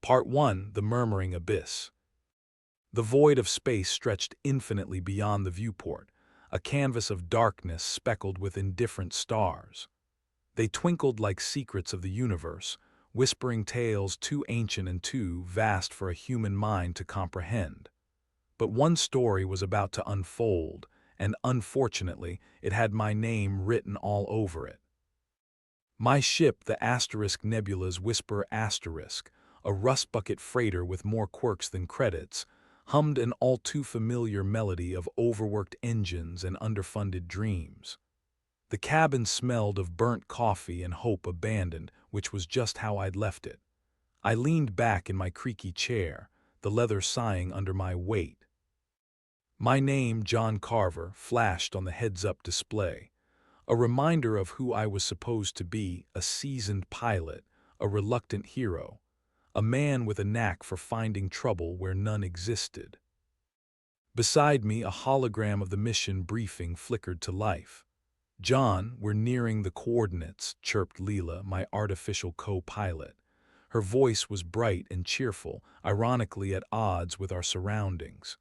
Part 1: The Murmuring Abyss. The void of space stretched infinitely beyond the viewport, a canvas of darkness speckled with indifferent stars. They twinkled like secrets of the universe, whispering tales too ancient and too vast for a human mind to comprehend. But one story was about to unfold, and unfortunately, it had my name written all over it. My ship, the Nebula's Whisper Asterisk, a rust-bucket freighter with more quirks than credits, hummed an all-too-familiar melody of overworked engines and underfunded dreams. The cabin smelled of burnt coffee and hope abandoned, which was just how I'd left it. I leaned back in my creaky chair, the leather sighing under my weight. My name, Jon Carver, flashed on the heads-up display, a reminder of who I was supposed to be: a seasoned pilot, a reluctant hero, a man with a knack for finding trouble where none existed. Beside me, a hologram of the mission briefing flickered to life. "John, we're nearing the coordinates," chirped Lila, my artificial co-pilot. Her voice was bright and cheerful, ironically at odds with our surroundings.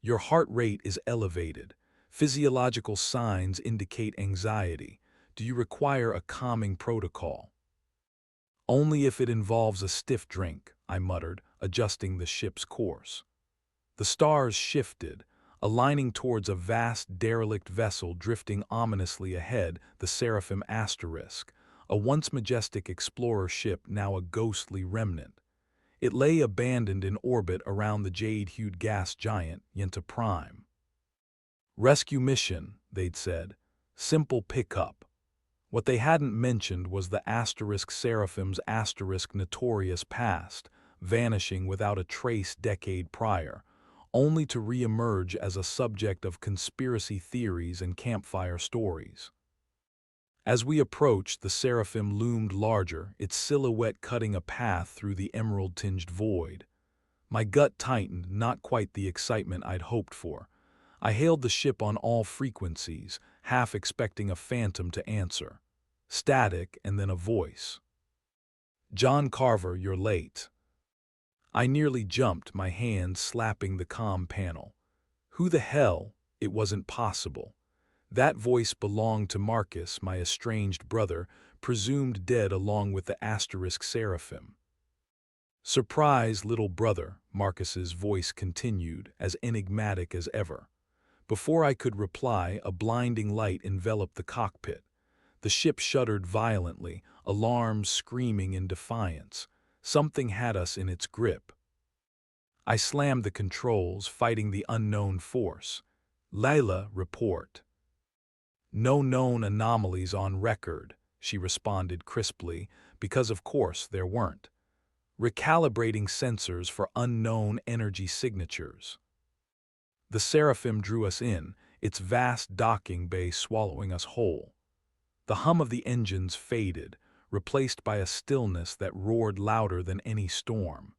"Your heart rate is elevated. Physiological signs indicate anxiety. Do you require a calming protocol?" "Only if it involves a stiff drink," I muttered, adjusting the ship's course. The stars shifted, aligning towards a vast derelict vessel drifting ominously ahead, the Seraphim Asterisk, a once majestic explorer ship now a ghostly remnant. It lay abandoned in orbit around the jade-hued gas giant, Yenta Prime. "Rescue mission," they'd said. "Simple pickup." What they hadn't mentioned was the Seraphim's notorious past, vanishing without a trace decade prior, only to re-emerge as a subject of conspiracy theories and campfire stories. As we approached, the Seraphim loomed larger, its silhouette cutting a path through the emerald-tinged void. My gut tightened, not quite the excitement I'd hoped for. I hailed the ship on all frequencies, half expecting a phantom to answer. Static, and then a voice. "Jon Carver, you're late." I nearly jumped, my hand slapping the comm panel. Who the hell? It wasn't possible. That voice belonged to Marcus, my estranged brother, presumed dead along with the Seraphim. "Surprise, little brother," Marcus's voice continued, as enigmatic as ever. Before I could reply, a blinding light enveloped the cockpit. The ship shuddered violently, alarms screaming in defiance. Something had us in its grip. I slammed the controls, fighting the unknown force. "Lila, report." "No known anomalies on record," she responded crisply, because of course there weren't. "Recalibrating sensors for unknown energy signatures." The Seraphim drew us in, its vast docking bay swallowing us whole. The hum of the engines faded, replaced by a stillness that roared louder than any storm.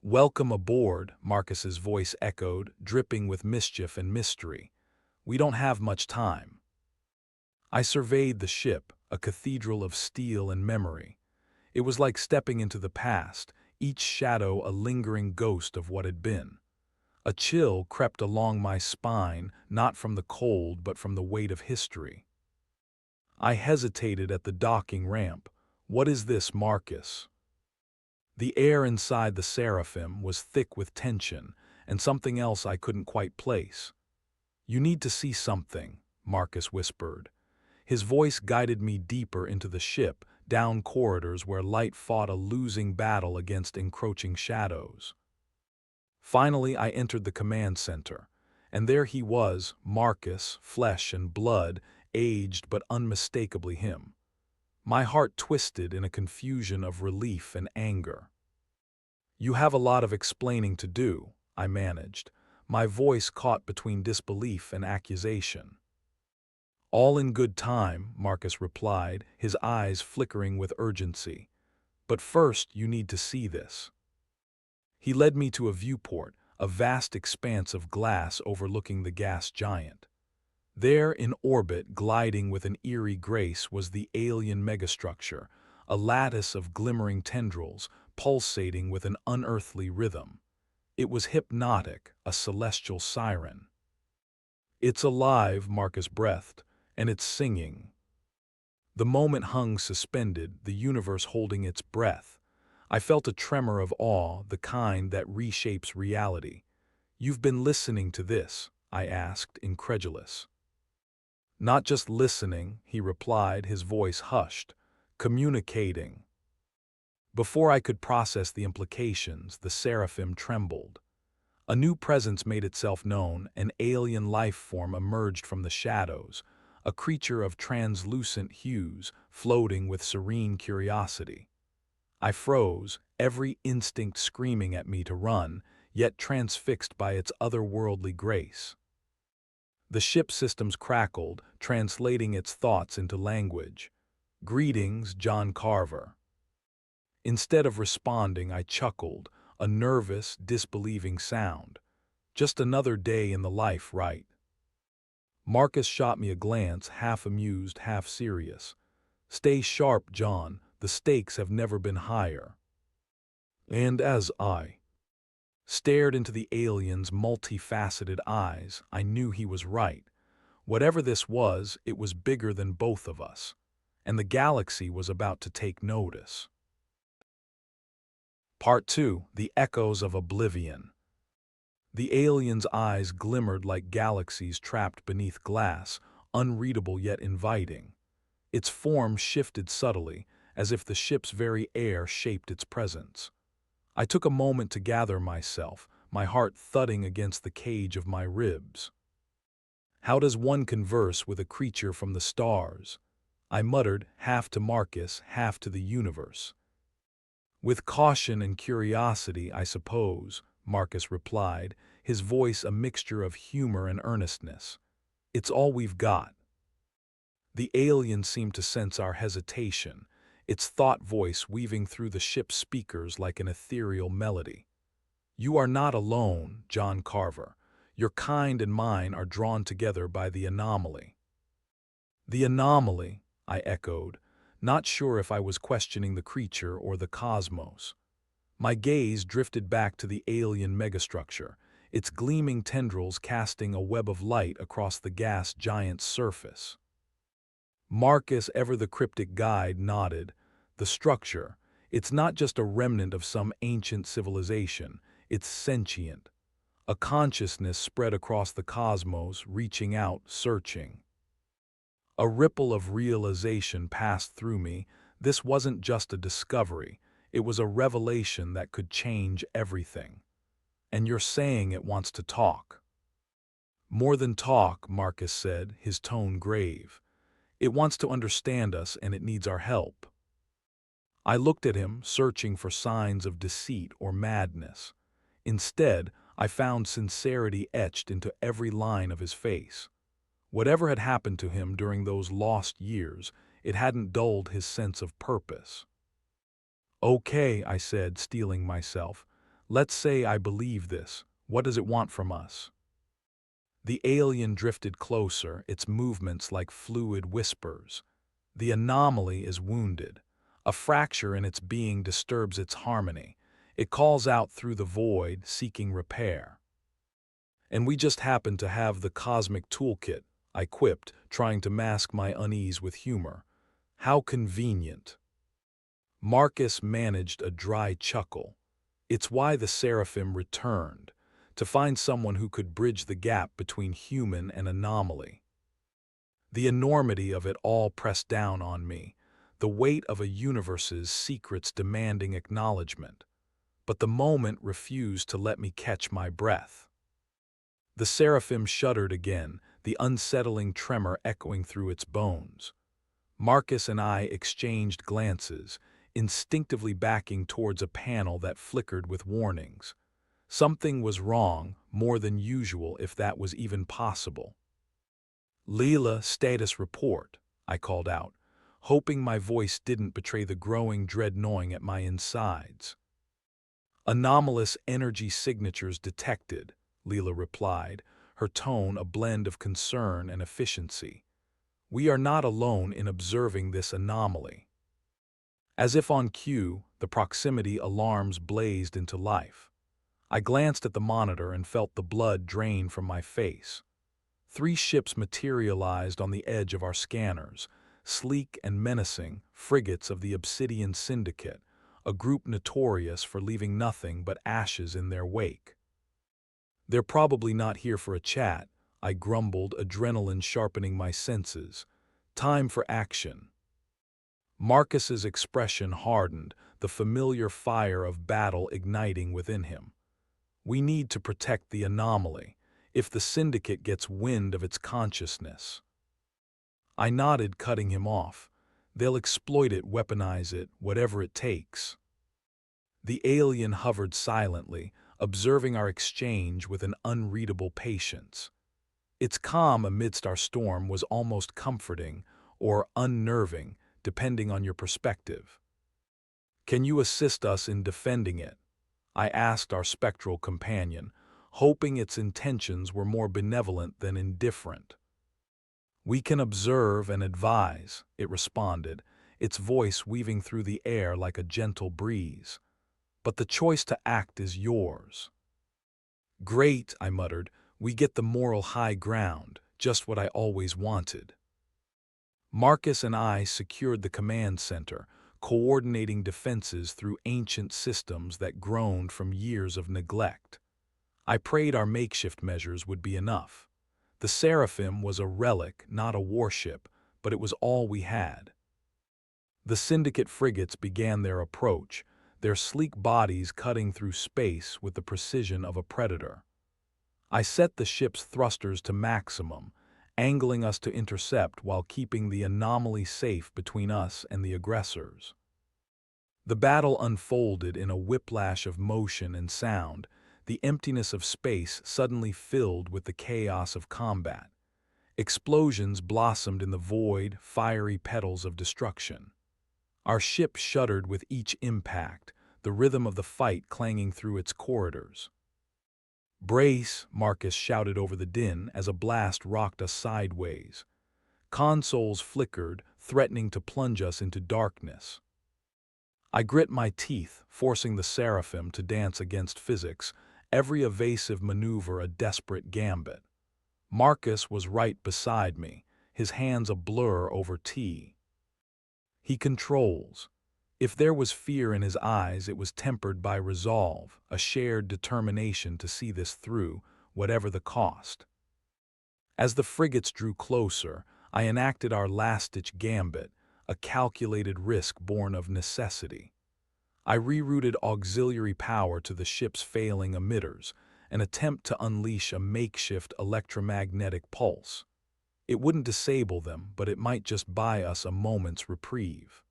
"Welcome aboard," Marcus's voice echoed, dripping with mischief and mystery. "We don't have much time." I surveyed the ship, a cathedral of steel and memory. It was like stepping into the past, each shadow a lingering ghost of what had been. A chill crept along my spine, not from the cold but from the weight of history. I hesitated at the docking ramp. "What is this, Marcus?" The air inside the Seraphim was thick with tension, and something else I couldn't quite place. "You need to see something," Marcus whispered. His voice guided me deeper into the ship, down corridors where light fought a losing battle against encroaching shadows. Finally, I entered the command center, and there he was, Marcus, flesh and blood, aged but unmistakably him. My heart twisted in a confusion of relief and anger. "You have a lot of explaining to do," I managed, my voice caught between disbelief and accusation. "All in good time," Marcus replied, his eyes flickering with urgency. "But first, you need to see this." He led me to a viewport, a vast expanse of glass overlooking the gas giant. There, in orbit, gliding with an eerie grace, was the alien megastructure, a lattice of glimmering tendrils, pulsating with an unearthly rhythm. It was hypnotic, a celestial siren. "It's alive," Marcus breathed, "and it's singing." The moment hung suspended, the universe holding its breath. I felt a tremor of awe, the kind that reshapes reality. "You've been listening to this?" I asked, incredulous. "Not just listening," he replied, his voice hushed. "Communicating." Before I could process the implications, the Seraphim trembled. A new presence made itself known, an alien life form emerged from the shadows, a creature of translucent hues, floating with serene curiosity. I froze, every instinct screaming at me to run, yet transfixed by its otherworldly grace. The ship systems crackled, translating its thoughts into language. "Greetings, Jon Carver." Instead of responding, I chuckled, a nervous, disbelieving sound. Just another day in the life, right? Marcus shot me a glance, half amused, half serious. "Stay sharp, Jon. The stakes have never been higher." And as I stared into the alien's multifaceted eyes, I knew he was right. Whatever this was, it was bigger than both of us. And the galaxy was about to take notice. Part 2. The Echoes of Oblivion. The alien's eyes glimmered like galaxies trapped beneath glass, unreadable yet inviting. Its form shifted subtly, as if the ship's very air shaped its presence. I took a moment to gather myself, my heart thudding against the cage of my ribs. "How does one converse with a creature from the stars?" I muttered, half to Marcus, half to the universe. "With caution and curiosity, I suppose," Marcus replied, his voice a mixture of humor and earnestness. "It's all we've got." The alien seemed to sense our hesitation, its thought voice weaving through the ship's speakers like an ethereal melody. "You are not alone, Jon Carver. Your kind and mine are drawn together by the anomaly." "The anomaly," I echoed, not sure if I was questioning the creature or the cosmos. My gaze drifted back to the alien megastructure, its gleaming tendrils casting a web of light across the gas giant's surface. Marcus, ever the cryptic guide, nodded. "The structure, it's not just a remnant of some ancient civilization, it's sentient. A consciousness spread across the cosmos, reaching out, searching." A ripple of realization passed through me. This wasn't just a discovery, it was a revelation that could change everything. "And you're saying it wants to talk?" "More than talk," Marcus said, his tone grave. "It wants to understand us, and it needs our help." I looked at him, searching for signs of deceit or madness. Instead, I found sincerity etched into every line of his face. Whatever had happened to him during those lost years, it hadn't dulled his sense of purpose. "Okay," I said, steeling myself. "Let's say I believe this. What does it want from us?" The alien drifted closer, its movements like fluid whispers. "The anomaly is wounded. A fracture in its being disturbs its harmony. It calls out through the void, seeking repair. And we just happen to have the cosmic toolkit," I quipped, trying to mask my unease with humor. "How convenient." Marcus managed a dry chuckle. "It's why the Seraphim returned, to find someone who could bridge the gap between human and anomaly." The enormity of it all pressed down on me, the weight of a universe's secrets demanding acknowledgement. But the moment refused to let me catch my breath. The Seraphim shuddered again, the unsettling tremor echoing through its bones. Marcus and I exchanged glances, instinctively backing towards a panel that flickered with warnings. Something was wrong, more than usual if that was even possible. "Lila, status report," I called out, hoping my voice didn't betray the growing dread gnawing at my insides. "Anomalous energy signatures detected," Lila replied, her tone a blend of concern and efficiency. "We are not alone in observing this anomaly." As if on cue, The proximity alarms blazed into life. I glanced at the monitor and felt the blood drain from my face. 3 ships materialized on the edge of our scanners, sleek and menacing, frigates of the Obsidian Syndicate, a group notorious for leaving nothing but ashes in their wake. "They're probably not here for a chat," I grumbled, adrenaline sharpening my senses. "Time for action." Marcus's expression hardened, the familiar fire of battle igniting within him. "We need to protect the anomaly, if the Syndicate gets wind of its consciousness." I nodded, cutting him off. "They'll exploit it, weaponize it, whatever it takes." The alien hovered silently, observing our exchange with an unreadable patience. Its calm amidst our storm was almost comforting or unnerving, depending on your perspective. "Can you assist us in defending it?" I asked our spectral companion, hoping its intentions were more benevolent than indifferent. "We can observe and advise," it responded, its voice weaving through the air like a gentle breeze. "But the choice to act is yours." "Great," I muttered, "we get the moral high ground, just what I always wanted." Marcus and I secured the command center, coordinating defenses through ancient systems that groaned from years of neglect. I prayed our makeshift measures would be enough. The Seraphim was a relic, not a warship, but it was all we had. The Syndicate frigates began their approach, their sleek bodies cutting through space with the precision of a predator. I set the ship's thrusters to maximum, angling us to intercept while keeping the anomaly safe between us and the aggressors. The battle unfolded in a whiplash of motion and sound, the emptiness of space suddenly filled with the chaos of combat. Explosions blossomed in the void, fiery petals of destruction. Our ship shuddered with each impact, the rhythm of the fight clanging through its corridors. "Brace," Marcus shouted over the din as a blast rocked us sideways. Consoles flickered, threatening to plunge us into darkness. I grit my teeth, forcing the Seraphim to dance against physics, every evasive maneuver a desperate gambit. Marcus was right beside me, his hands a blur over tea. He controls. If there was fear in his eyes, it was tempered by resolve, a shared determination to see this through, whatever the cost. As the frigates drew closer, I enacted our last-ditch gambit, a calculated risk born of necessity. I rerouted auxiliary power to the ship's failing emitters, an attempt to unleash a makeshift electromagnetic pulse. It wouldn't disable them, but it might just buy us a moment's reprieve.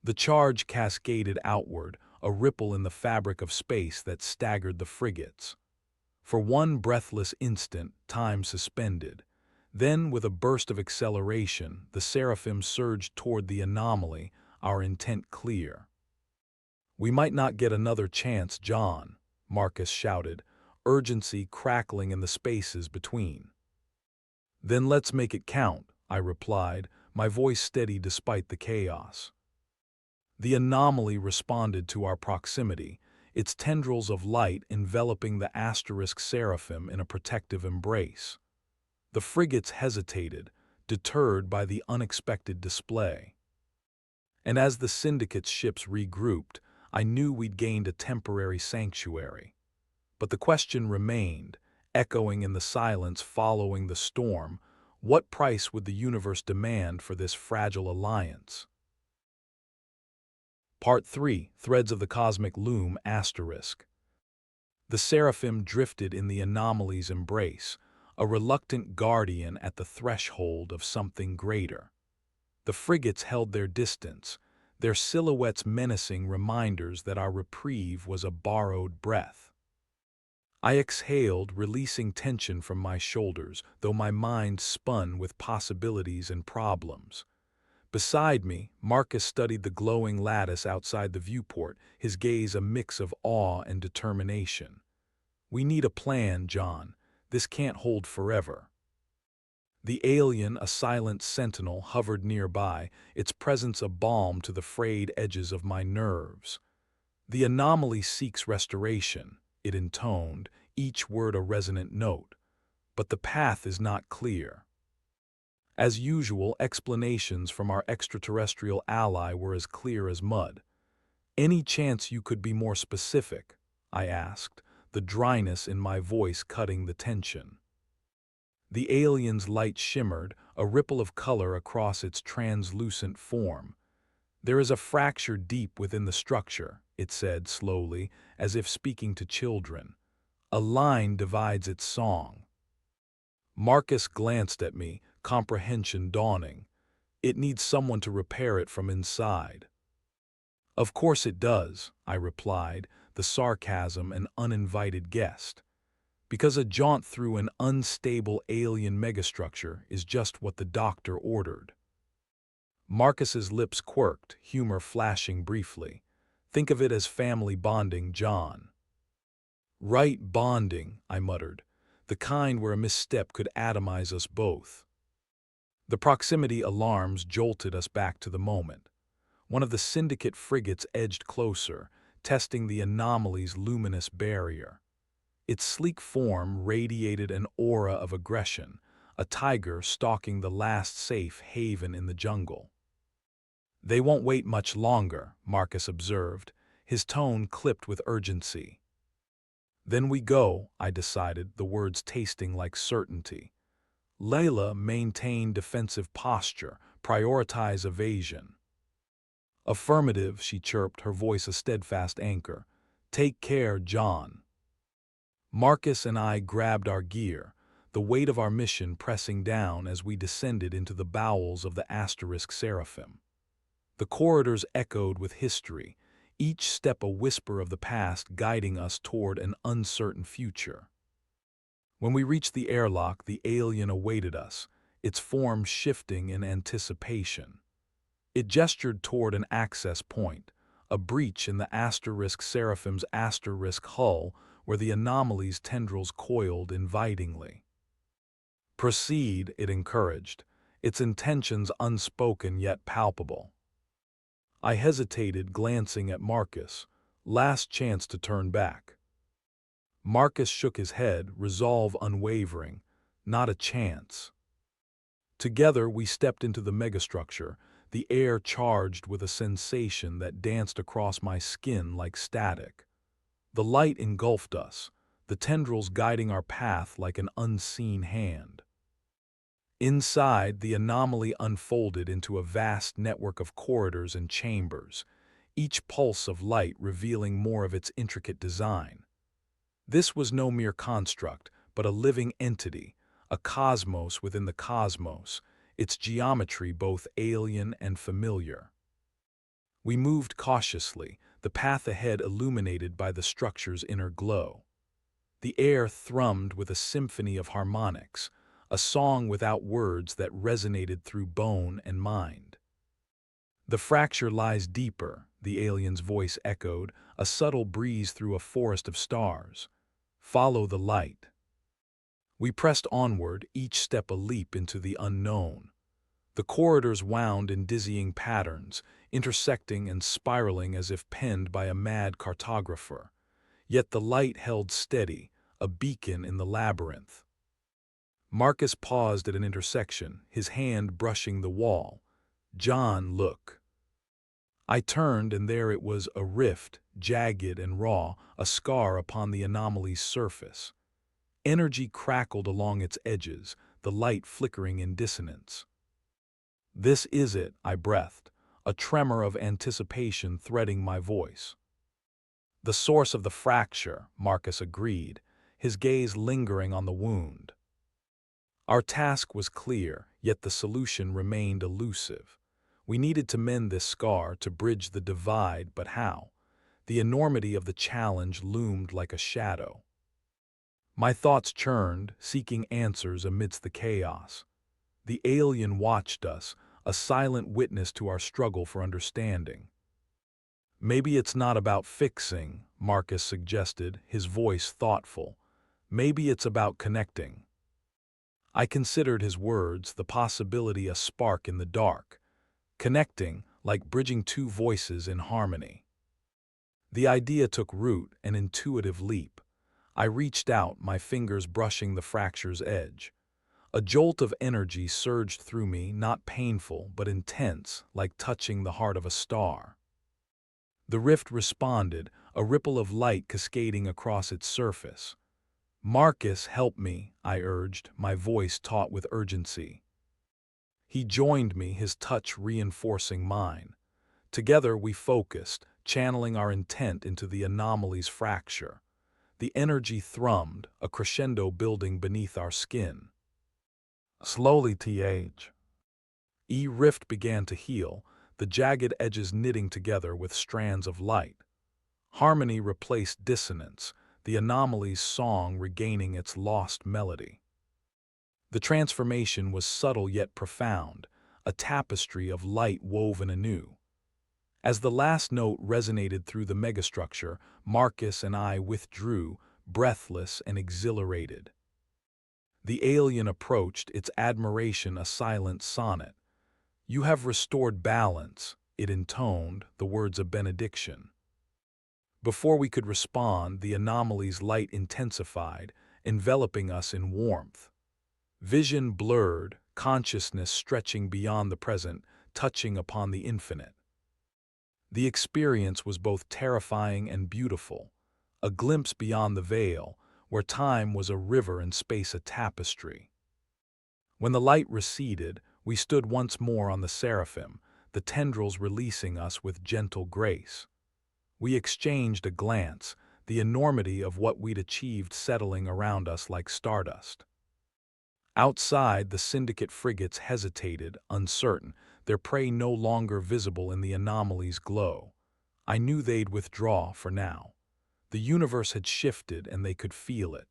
The charge cascaded outward, a ripple in the fabric of space that staggered the frigates. For one breathless instant, time suspended. Then, with a burst of acceleration, the Seraphim surged toward the anomaly, our intent clear. "We might not get another chance, Jon," Marcus shouted, urgency crackling in the spaces between. "Then let's make it count," I replied, my voice steady despite the chaos. The anomaly responded to our proximity, its tendrils of light enveloping the asterisk Seraphim in a protective embrace. The frigates hesitated, deterred by the unexpected display. And as the Syndicate's ships regrouped, I knew we'd gained a temporary sanctuary. But the question remained, echoing in the silence following the storm: what price would the universe demand for this fragile alliance? Part 3, Threads of the Cosmic Loom ***. The Seraphim drifted in the anomaly's embrace, a reluctant guardian at the threshold of something greater. The frigates held their distance, their silhouettes menacing reminders that our reprieve was a borrowed breath. I exhaled, releasing tension from my shoulders, though my mind spun with possibilities and problems. Beside me, Marcus studied the glowing lattice outside the viewport, his gaze a mix of awe and determination. "We need a plan, Jon. This can't hold forever." The alien, a silent sentinel, hovered nearby, its presence a balm to the frayed edges of my nerves. "The anomaly seeks restoration," it intoned, each word a resonant note. "But the path is not clear." As usual, explanations from our extraterrestrial ally were as clear as mud. "Any chance you could be more specific?" I asked, the dryness in my voice cutting the tension. The alien's light shimmered, a ripple of color across its translucent form. "There is a fracture deep within the structure," it said slowly, as if speaking to children. "A line divides its song." Marcus glanced at me, comprehension dawning. "It needs someone to repair it from inside." "Of course it does," I replied, the sarcasm an uninvited guest. "Because a jaunt through an unstable alien megastructure is just what the doctor ordered." Marcus's lips quirked, humor flashing briefly. "Think of it as family bonding, John." "Right, bonding," I muttered. "The kind where a misstep could atomize us both." The proximity alarms jolted us back to the moment. One of the syndicate frigates edged closer, testing the anomaly's luminous barrier. Its sleek form radiated an aura of aggression, a tiger stalking the last safe haven in the jungle. "They won't wait much longer," Marcus observed, his tone clipped with urgency. "Then we go," I decided, the words tasting like certainty. "Lila, maintain defensive posture, prioritize evasion." "Affirmative," she chirped, her voice a steadfast anchor. "Take care, John." Marcus and I grabbed our gear, the weight of our mission pressing down as we descended into the bowels of the asterisk Seraphim. The corridors echoed with history, each step a whisper of the past guiding us toward an uncertain future. When we reached the airlock, the alien awaited us, its form shifting in anticipation. It gestured toward an access point, a breach in the asterisk Seraphim's asterisk hull where the anomaly's tendrils coiled invitingly. "Proceed," it encouraged, its intentions unspoken yet palpable. I hesitated, glancing at Marcus, last chance to turn back. Marcus shook his head, resolve unwavering. "Not a chance." Together we stepped into the megastructure, the air charged with a sensation that danced across my skin like static. The light engulfed us, the tendrils guiding our path like an unseen hand. Inside, the anomaly unfolded into a vast network of corridors and chambers, each pulse of light revealing more of its intricate design. This was no mere construct, but a living entity, a cosmos within the cosmos, its geometry both alien and familiar. We moved cautiously, the path ahead illuminated by the structure's inner glow. The air thrummed with a symphony of harmonics, a song without words that resonated through bone and mind. "The fracture lies deeper," the alien's voice echoed, a subtle breeze through a forest of stars. "Follow the light." We pressed onward, each step a leap into the unknown. The corridors wound in dizzying patterns, intersecting and spiraling as if penned by a mad cartographer. Yet the light held steady, a beacon in the labyrinth. Marcus paused at an intersection, his hand brushing the wall. "John, look." I turned, and there it was, a rift, jagged and raw, a scar upon the anomaly's surface. Energy crackled along its edges, the light flickering in dissonance. "This is it," I breathed, a tremor of anticipation threading my voice. "The source of the fracture," Marcus agreed, his gaze lingering on the wound. Our task was clear, yet the solution remained elusive. We needed to mend this scar, to bridge the divide, but how? The enormity of the challenge loomed like a shadow. My thoughts churned, seeking answers amidst the chaos. The alien watched us, a silent witness to our struggle for understanding. "Maybe it's not about fixing," Marcus suggested, his voice thoughtful. "Maybe it's about connecting." I considered his words, the possibility a spark in the dark, connecting like bridging two voices in harmony. The idea took root, an intuitive leap. I reached out, my fingers brushing the fracture's edge. A jolt of energy surged through me, not painful but intense, like touching the heart of a star. The rift responded, a ripple of light cascading across its surface. "Marcus, help me," I urged, my voice taut with urgency. He joined me, his touch reinforcing mine. Together we focused, channeling our intent into the anomaly's fracture. The energy thrummed, a crescendo building beneath our skin. Slowly, rift began to heal, the jagged edges knitting together with strands of light. Harmony replaced dissonance, the anomaly's song regaining its lost melody. The transformation was subtle yet profound, a tapestry of light woven anew. As the last note resonated through the megastructure, Marcus and I withdrew, breathless and exhilarated. The alien approached, its admiration a silent sonnet. "You have restored balance," it intoned, the words a benediction. Before we could respond, the anomaly's light intensified, enveloping us in warmth. Vision blurred, consciousness stretching beyond the present, touching upon the infinite. The experience was both terrifying and beautiful, a glimpse beyond the veil, where time was a river and space a tapestry. When the light receded, we stood once more on the Seraphim, the tendrils releasing us with gentle grace. We exchanged a glance, the enormity of what we'd achieved settling around us like stardust. Outside, the syndicate frigates hesitated, uncertain, their prey no longer visible in the anomaly's glow. I knew they'd withdraw for now. The universe had shifted and they could feel it.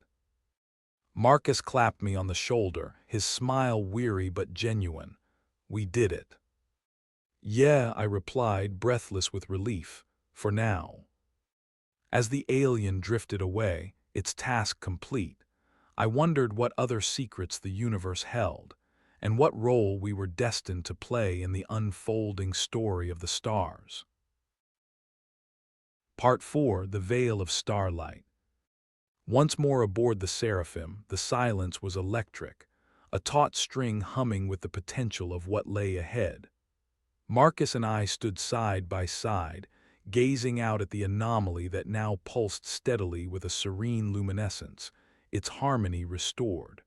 Marcus clapped me on the shoulder, his smile weary but genuine. "We did it." "Yeah," I replied, breathless with relief. "For now." As the alien drifted away, its task complete, I wondered what other secrets the universe held, and what role we were destined to play in the unfolding story of the stars. Part 4: The Veil of Starlight. Once more aboard the Seraphim, the silence was electric, a taut string humming with the potential of what lay ahead. Marcus and I stood side by side, gazing out at the anomaly that now pulsed steadily with a serene luminescence, its harmony restored.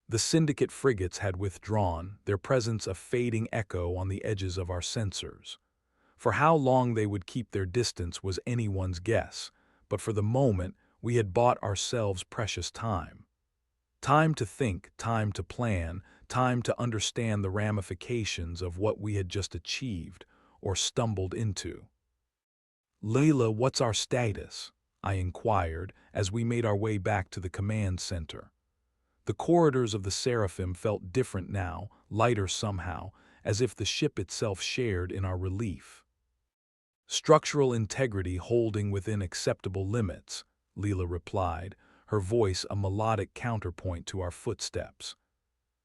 The syndicate frigates had withdrawn, their presence a fading echo on the edges of our sensors. For how long they would keep their distance was anyone's guess, but for the moment we had bought ourselves precious time. Time to think, time to plan, time to understand the ramifications of what we had just achieved or stumbled into. "Lila, what's our status?" I inquired as we made our way back to the command center. The corridors of the Seraphim felt different now, lighter somehow, as if the ship itself shared in our relief. "Structural integrity holding within acceptable limits," Lila replied, her voice a melodic counterpoint to our footsteps.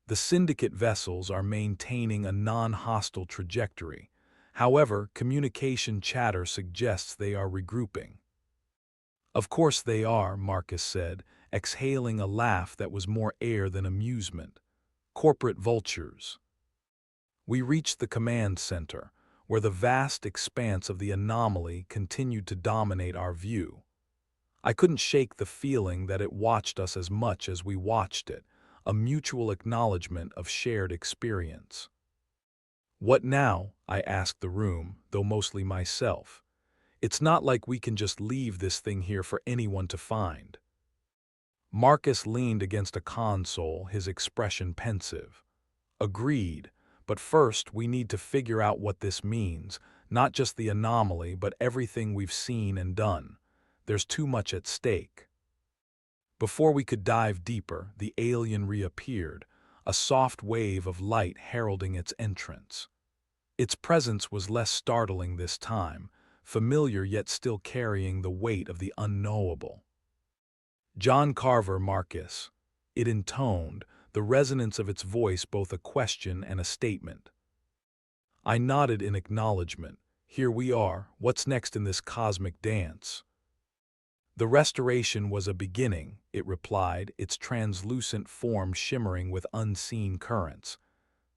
"The syndicate vessels are maintaining a non-hostile trajectory. However, communication chatter suggests they are regrouping." "Of course they are," Marcus said, exhaling a laugh that was more air than amusement. "Corporate vultures." We reached the command center, where the vast expanse of the anomaly continued to dominate our view. I couldn't shake the feeling that it watched us as much as we watched it, a mutual acknowledgement of shared experience. "What now?" I asked the room, though mostly myself. "It's not like we can just leave this thing here for anyone to find." Marcus leaned against a console, his expression pensive. "Agreed, but first we need to figure out what this means, not just the anomaly but everything we've seen and done. There's too much at stake." Before we could dive deeper, the alien reappeared, a soft wave of light heralding its entrance. Its presence was less startling this time, familiar yet still carrying the weight of the unknowable. "Jon Carver, Marcus," it intoned, the resonance of its voice both a question and a statement. I nodded in acknowledgement. Here we are, what's next in this cosmic dance? The restoration was a beginning, it replied, its translucent form shimmering with unseen currents.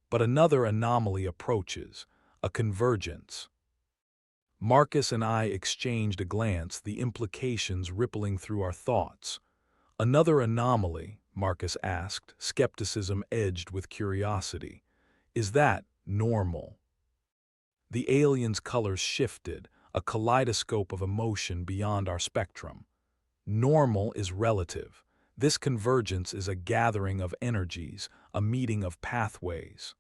But another anomaly approaches, a convergence. Marcus and I exchanged a glance, the implications rippling through our thoughts. Another anomaly, Marcus asked, skepticism edged with curiosity. Is that normal? The alien's colors shifted, a kaleidoscope of emotion beyond our spectrum. Normal is relative. This convergence is a gathering of energies, a meeting of pathways.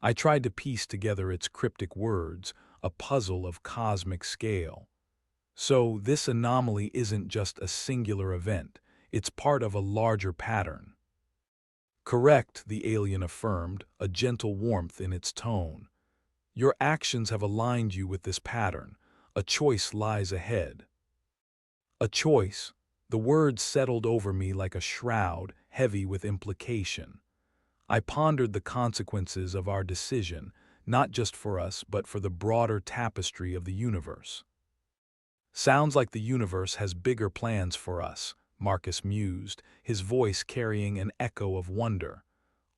I tried to piece together its cryptic words, a puzzle of cosmic scale. So this anomaly isn't just a singular event, it's part of a larger pattern. Correct, the alien affirmed, a gentle warmth in its tone. Your actions have aligned you with this pattern. A choice lies ahead. A choice. The words settled over me like a shroud, heavy with implication. I pondered the consequences of our decision, not just for us, but for the broader tapestry of the universe. Sounds like the universe has bigger plans for us, Marcus mused, his voice carrying an echo of wonder.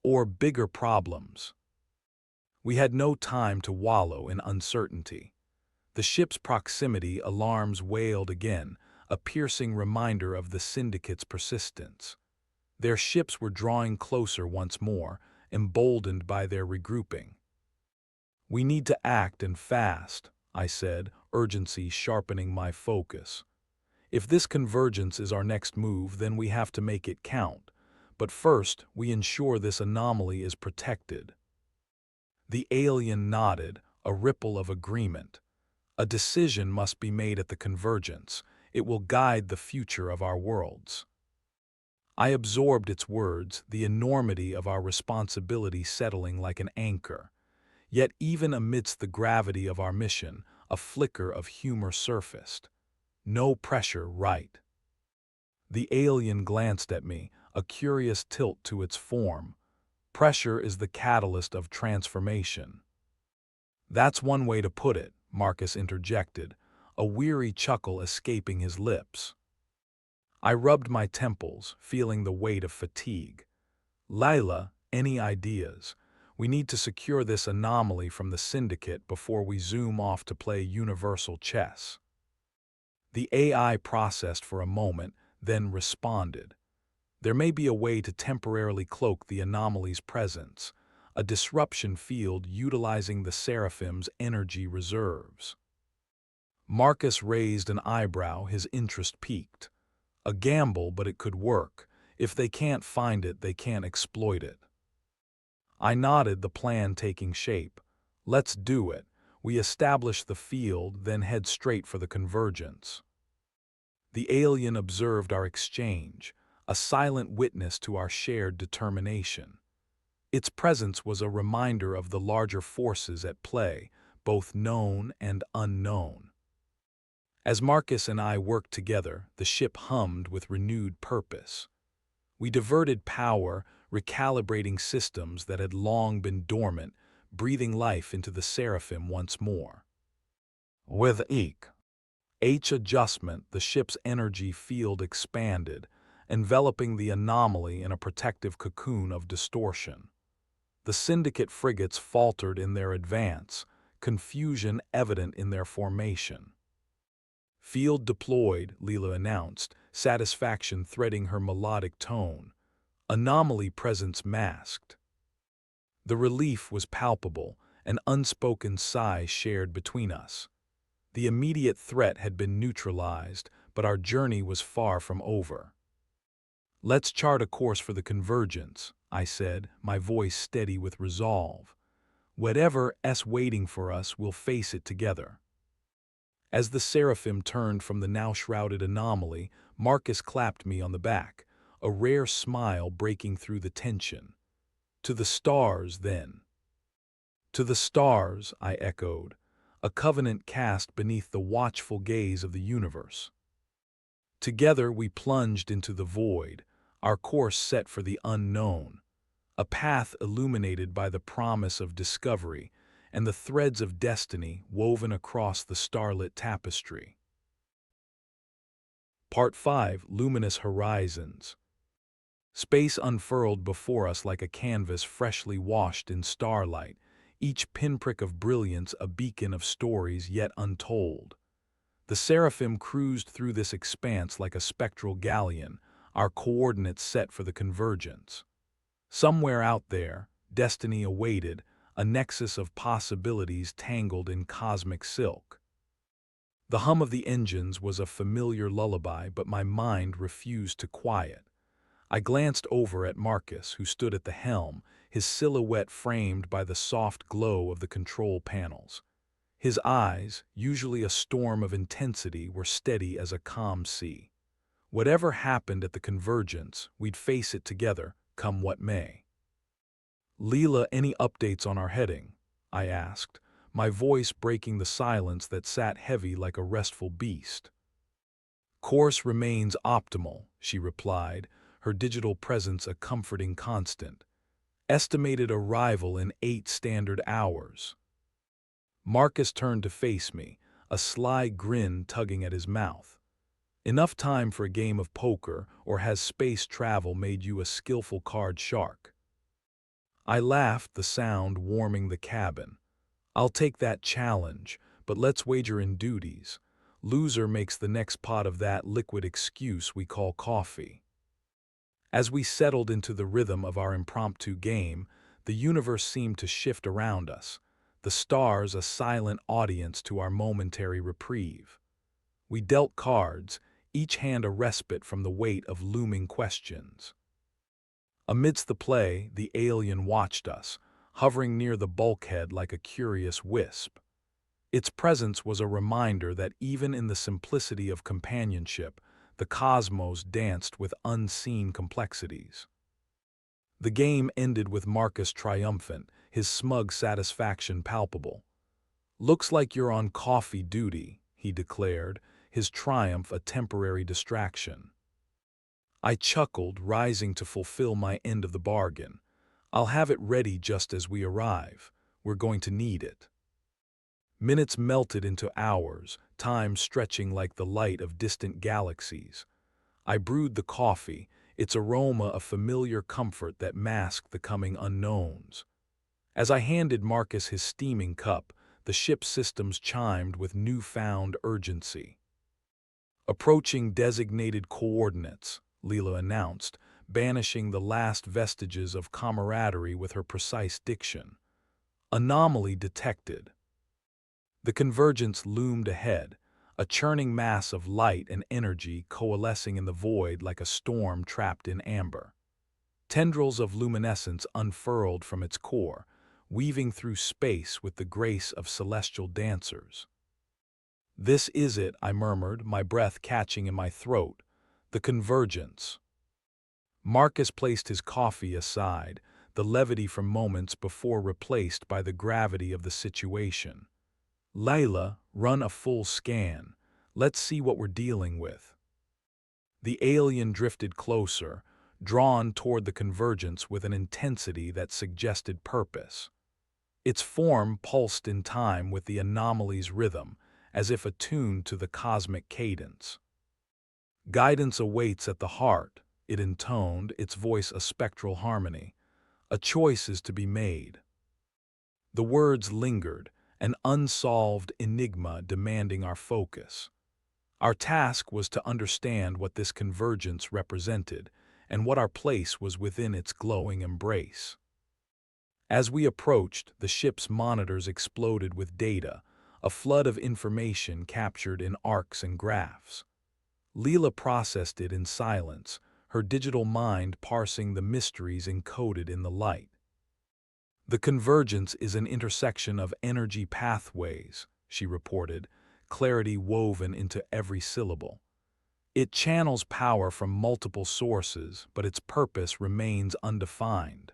Or bigger problems. We had no time to wallow in uncertainty. The ship's proximity alarms wailed again, a piercing reminder of the syndicate's persistence. Their ships were drawing closer once more, emboldened by their regrouping. We need to act and fast, I said, urgency sharpening my focus. If this convergence is our next move, then we have to make it count. But first, we ensure this anomaly is protected. The alien nodded, a ripple of agreement. A decision must be made at the convergence. It will guide the future of our worlds. I absorbed its words, the enormity of our responsibility settling like an anchor. Yet even amidst the gravity of our mission, a flicker of humor surfaced. No pressure, right? The alien glanced at me, a curious tilt to its form. Pressure is the catalyst of transformation. That's one way to put it, Marcus interjected, a weary chuckle escaping his lips. I rubbed my temples, feeling the weight of fatigue. Lila, any ideas? We need to secure this anomaly from the syndicate before we zoom off to play universal chess. The AI processed for a moment, then responded. There may be a way to temporarily cloak the anomaly's presence, a disruption field utilizing the Seraphim's energy reserves. Marcus raised an eyebrow, his interest piqued. A gamble, but it could work. If they can't find it, they can't exploit it. I nodded, the plan taking shape. Let's do it. We establish the field, then head straight for the convergence. The alien observed our exchange, a silent witness to our shared determination. Its presence was a reminder of the larger forces at play, both known and unknown. As Marcus and I worked together, the ship hummed with renewed purpose. We diverted power, recalibrating systems that had long been dormant, breathing life into the Seraphim once more. With each adjustment, the ship's energy field expanded, enveloping the anomaly in a protective cocoon of distortion. The syndicate frigates faltered in their advance, confusion evident in their formation. Field deployed, Lila announced, satisfaction threading her melodic tone. Anomaly presence masked. The relief was palpable, an unspoken sigh shared between us. The immediate threat had been neutralized, but our journey was far from over. Let's chart a course for the convergence, I said, my voice steady with resolve. Whatever's waiting for us, we'll face it together. As the Seraphim turned from the now shrouded anomaly, Marcus clapped me on the back, a rare smile breaking through the tension. To the stars, then. To the stars, I echoed, a covenant cast beneath the watchful gaze of the universe. Together we plunged into the void, our course set for the unknown, a path illuminated by the promise of discovery and the threads of destiny woven across the starlit tapestry. Part 5. Luminous Horizons. Space unfurled before us like a canvas freshly washed in starlight, each pinprick of brilliance a beacon of stories yet untold. The Seraphim cruised through this expanse like a spectral galleon, our coordinates set for the convergence. Somewhere out there, destiny awaited, a nexus of possibilities tangled in cosmic silk. The hum of the engines was a familiar lullaby, but my mind refused to quiet. I glanced over at Marcus, who stood at the helm, his silhouette framed by the soft glow of the control panels. His eyes, usually a storm of intensity, were steady as a calm sea. Whatever happened at the convergence, we'd face it together, come what may. "Lila, any updates on our heading?" I asked, my voice breaking the silence that sat heavy like a restful beast. "Course remains optimal," she replied, her digital presence a comforting constant. "Estimated arrival in 8 standard hours." Marcus turned to face me, a sly grin tugging at his mouth. "Enough time for a game of poker, or has space travel made you a skillful card shark?" I laughed, the sound warming the cabin. "I'll take that challenge, but let's wager in duties. Loser makes the next pot of that liquid excuse we call coffee." As we settled into the rhythm of our impromptu game, the universe seemed to shift around us, the stars a silent audience to our momentary reprieve. We dealt cards, each hand a respite from the weight of looming questions. Amidst the play, the alien watched us, hovering near the bulkhead like a curious wisp. Its presence was a reminder that even in the simplicity of companionship, the cosmos danced with unseen complexities. The game ended with Marcus triumphant, his smug satisfaction palpable. "Looks like you're on coffee duty," he declared, his triumph a temporary distraction. I chuckled, rising to fulfill my end of the bargain. "I'll have it ready just as we arrive. We're going to need it." Minutes melted into hours, time stretching like the light of distant galaxies. I brewed the coffee, its aroma a familiar comfort that masked the coming unknowns. As I handed Marcus his steaming cup, the ship's systems chimed with newfound urgency. "Approaching designated coordinates," Lila announced, banishing the last vestiges of camaraderie with her precise diction. "Anomaly detected." The convergence loomed ahead, a churning mass of light and energy coalescing in the void like a storm trapped in amber. Tendrils of luminescence unfurled from its core, weaving through space with the grace of celestial dancers. "This is it," I murmured, my breath catching in my throat. "The convergence." Marcus placed his coffee aside, the levity from moments before replaced by the gravity of the situation. "Lila, run a full scan. Let's see what we're dealing with." The alien drifted closer, drawn toward the convergence with an intensity that suggested purpose. Its form pulsed in time with the anomaly's rhythm, as if attuned to the cosmic cadence. "Guidance awaits at the heart," it intoned, its voice a spectral harmony. "A choice is to be made." The words lingered, an unsolved enigma demanding our focus. Our task was to understand what this convergence represented and what our place was within its glowing embrace. As we approached, the ship's monitors exploded with data, a flood of information captured in arcs and graphs. Lila processed it in silence, her digital mind parsing the mysteries encoded in the light. "The convergence is an intersection of energy pathways," she reported, clarity woven into every syllable. "It channels power from multiple sources, but its purpose remains undefined."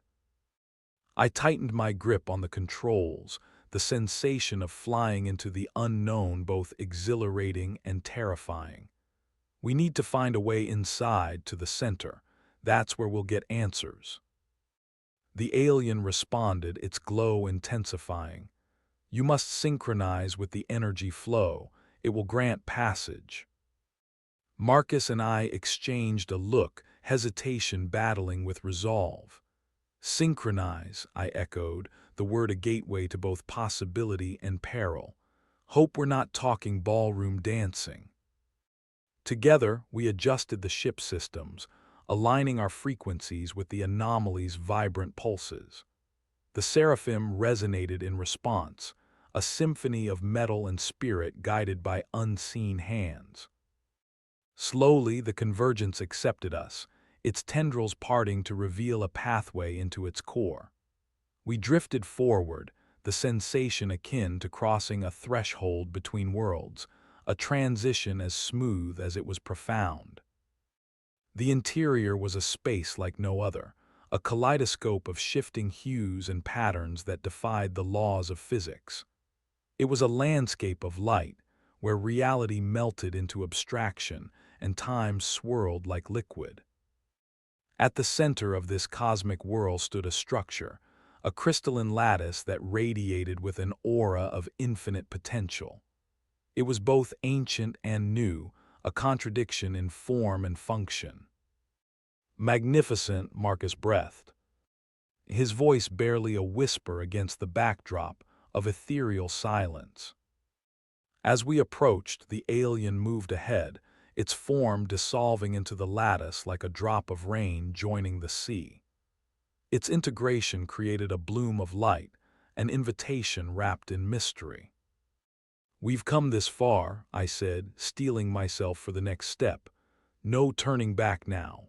I tightened my grip on the controls, the sensation of flying into the unknown both exhilarating and terrifying. "We need to find a way inside to the center," That's where we'll get answers." The alien responded, its glow intensifying. "You must synchronize with the energy flow. It will grant passage." Marcus and I exchanged a look, hesitation battling with resolve. "Synchronize," I echoed, the word a gateway to both possibility and peril. "Hope we're not talking ballroom dancing." Together, we adjusted the ship systems, aligning our frequencies with the anomaly's vibrant pulses. The Seraphim resonated in response, a symphony of metal and spirit guided by unseen hands. Slowly, the convergence accepted us, its tendrils parting to reveal a pathway into its core. We drifted forward, the sensation akin to crossing a threshold between worlds, a transition as smooth as it was profound. The interior was a space like no other, a kaleidoscope of shifting hues and patterns that defied the laws of physics. It was a landscape of light, where reality melted into abstraction and time swirled like liquid. At the center of this cosmic whirl stood a structure, a crystalline lattice that radiated with an aura of infinite potential. It was both ancient and new, a contradiction in form and function. "Magnificent," Marcus breathed, his voice barely a whisper against the backdrop of ethereal silence. As we approached, the alien moved ahead, its form dissolving into the lattice like a drop of rain joining the sea. Its integration created a bloom of light, an invitation wrapped in mystery. "We've come this far," I said, steeling myself for the next step. "No turning back now."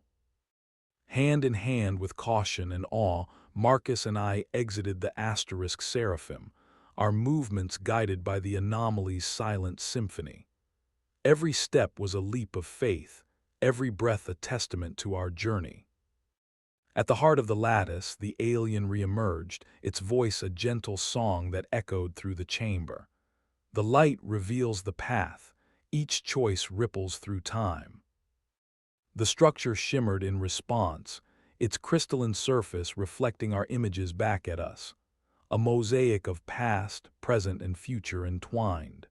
Hand in hand with caution and awe, Marcus and I exited the asterisk Seraphim, our movements guided by the anomaly's silent symphony. Every step was a leap of faith, every breath a testament to our journey. At the heart of the lattice, the alien reemerged, its voice a gentle song that echoed through the chamber. "The light reveals the path, each choice ripples through time." The structure shimmered in response, its crystalline surface reflecting our images back at us, a mosaic of past, present, and future entwined.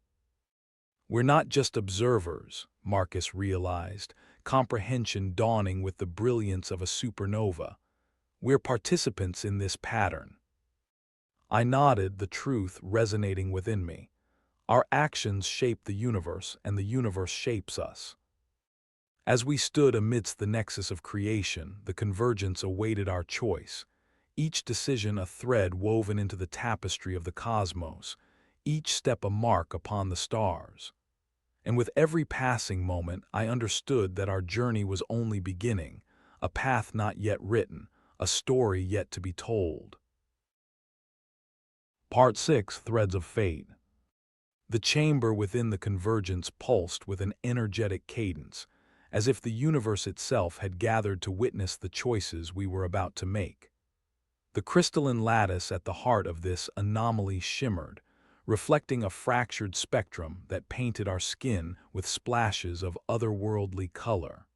"We're not just observers," Marcus realized, comprehension dawning with the brilliance of a supernova. "We're participants in this pattern." I nodded, the truth resonating within me. Our actions shape the universe, and the universe shapes us. As we stood amidst the nexus of creation, the convergence awaited our choice. Each decision a thread woven into the tapestry of the cosmos, each step a mark upon the stars. And with every passing moment, I understood that our journey was only beginning, a path not yet written, a story yet to be told. Part 6: Threads of Fate. The chamber within the convergence pulsed with an energetic cadence, as if the universe itself had gathered to witness the choices we were about to make. The crystalline lattice at the heart of this anomaly shimmered, reflecting a fractured spectrum that painted our skin with splashes of otherworldly color.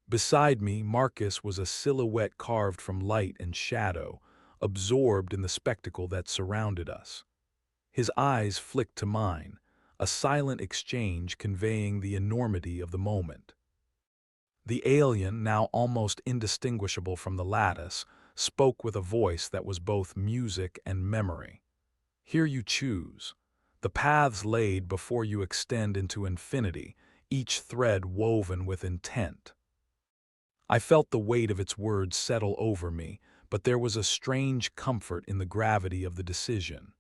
Beside me, Marcus was a silhouette carved from light and shadow, absorbed in the spectacle that surrounded us. His eyes flicked to mine, a silent exchange conveying the enormity of the moment. The alien, now almost indistinguishable from the lattice, spoke with a voice that was both music and memory. "Here you choose. The paths laid before you extend into infinity, each thread woven with intent." I felt the weight of its words settle over me, but there was a strange comfort in the gravity of the decision.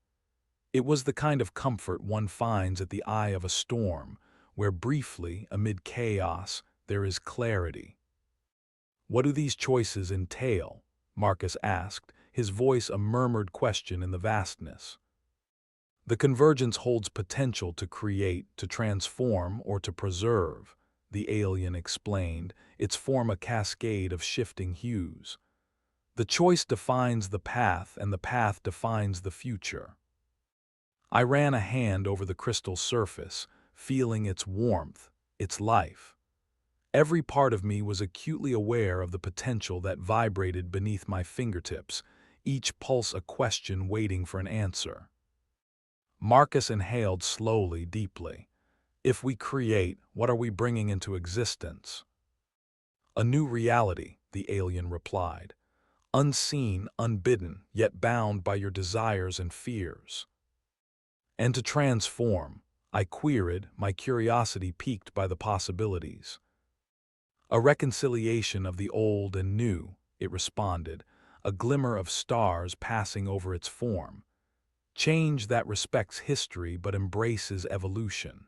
It was the kind of comfort one finds at the eye of a storm, where briefly, amid chaos, there is clarity. "What do these choices entail?" Marcus asked, his voice a murmured question in the vastness. "The convergence holds potential to create, to transform, or to preserve," the alien explained, its form a cascade of shifting hues. "The choice defines the path, and the path defines the future." I ran a hand over the crystal surface, feeling its warmth, its life. Every part of me was acutely aware of the potential that vibrated beneath my fingertips, each pulse a question waiting for an answer. Marcus inhaled slowly, deeply. If we create, what are we bringing into existence? A new reality, the alien replied. Unseen, unbidden, yet bound by your desires and fears. And to transform, I queried, my curiosity piqued by the possibilities. A reconciliation of the old and new, it responded, a glimmer of stars passing over its form. Change that respects history but embraces evolution.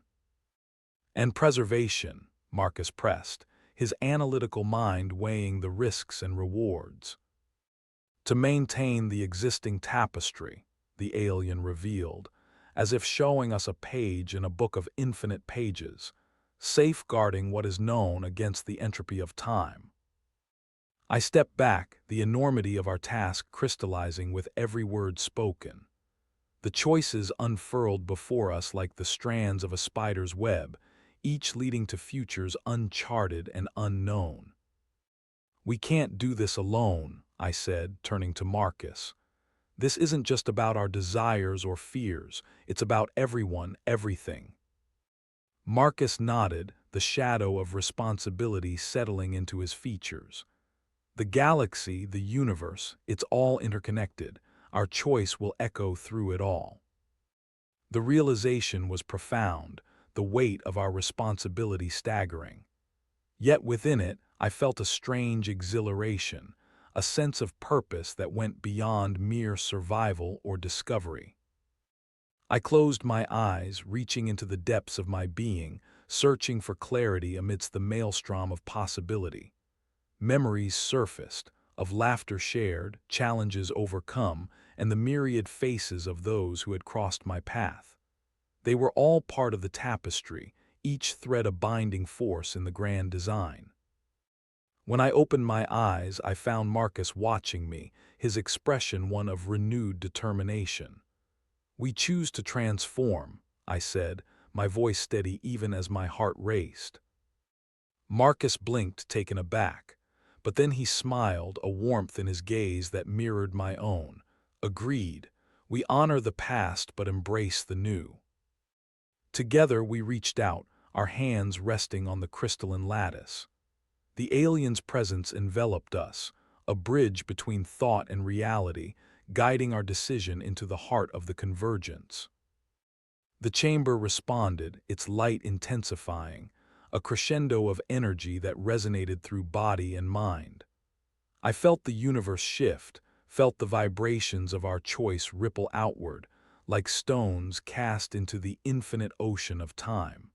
And preservation, Marcus pressed, his analytical mind weighing the risks and rewards. To maintain the existing tapestry, the alien revealed, as if showing us a page in a book of infinite pages, safeguarding what is known against the entropy of time. I stepped back, the enormity of our task crystallizing with every word spoken. The choices unfurled before us like the strands of a spider's web, each leading to futures uncharted and unknown. We can't do this alone, I said, turning to Marcus. This isn't just about our desires or fears, it's about everyone, everything. Marcus nodded, the shadow of responsibility settling into his features. The galaxy, the universe, it's all interconnected. Our choice will echo through it all. The realization was profound, the weight of our responsibility staggering. Yet within it, I felt a strange exhilaration, a sense of purpose that went beyond mere survival or discovery. I closed my eyes, reaching into the depths of my being, searching for clarity amidst the maelstrom of possibility. Memories surfaced, of laughter shared, challenges overcome, and the myriad faces of those who had crossed my path. They were all part of the tapestry, each thread a binding force in the grand design. When I opened my eyes, I found Marcus watching me, his expression one of renewed determination. "We choose to transform," I said, my voice steady even as my heart raced. Marcus blinked, taken aback, but then he smiled, a warmth in his gaze that mirrored my own. "Agreed. We honor the past but embrace the new." Together we reached out, our hands resting on the crystalline lattice. The alien's presence enveloped us, a bridge between thought and reality, guiding our decision into the heart of the convergence. The chamber responded, its light intensifying, a crescendo of energy that resonated through body and mind. I felt the universe shift, felt the vibrations of our choice ripple outward, like stones cast into the infinite ocean of time.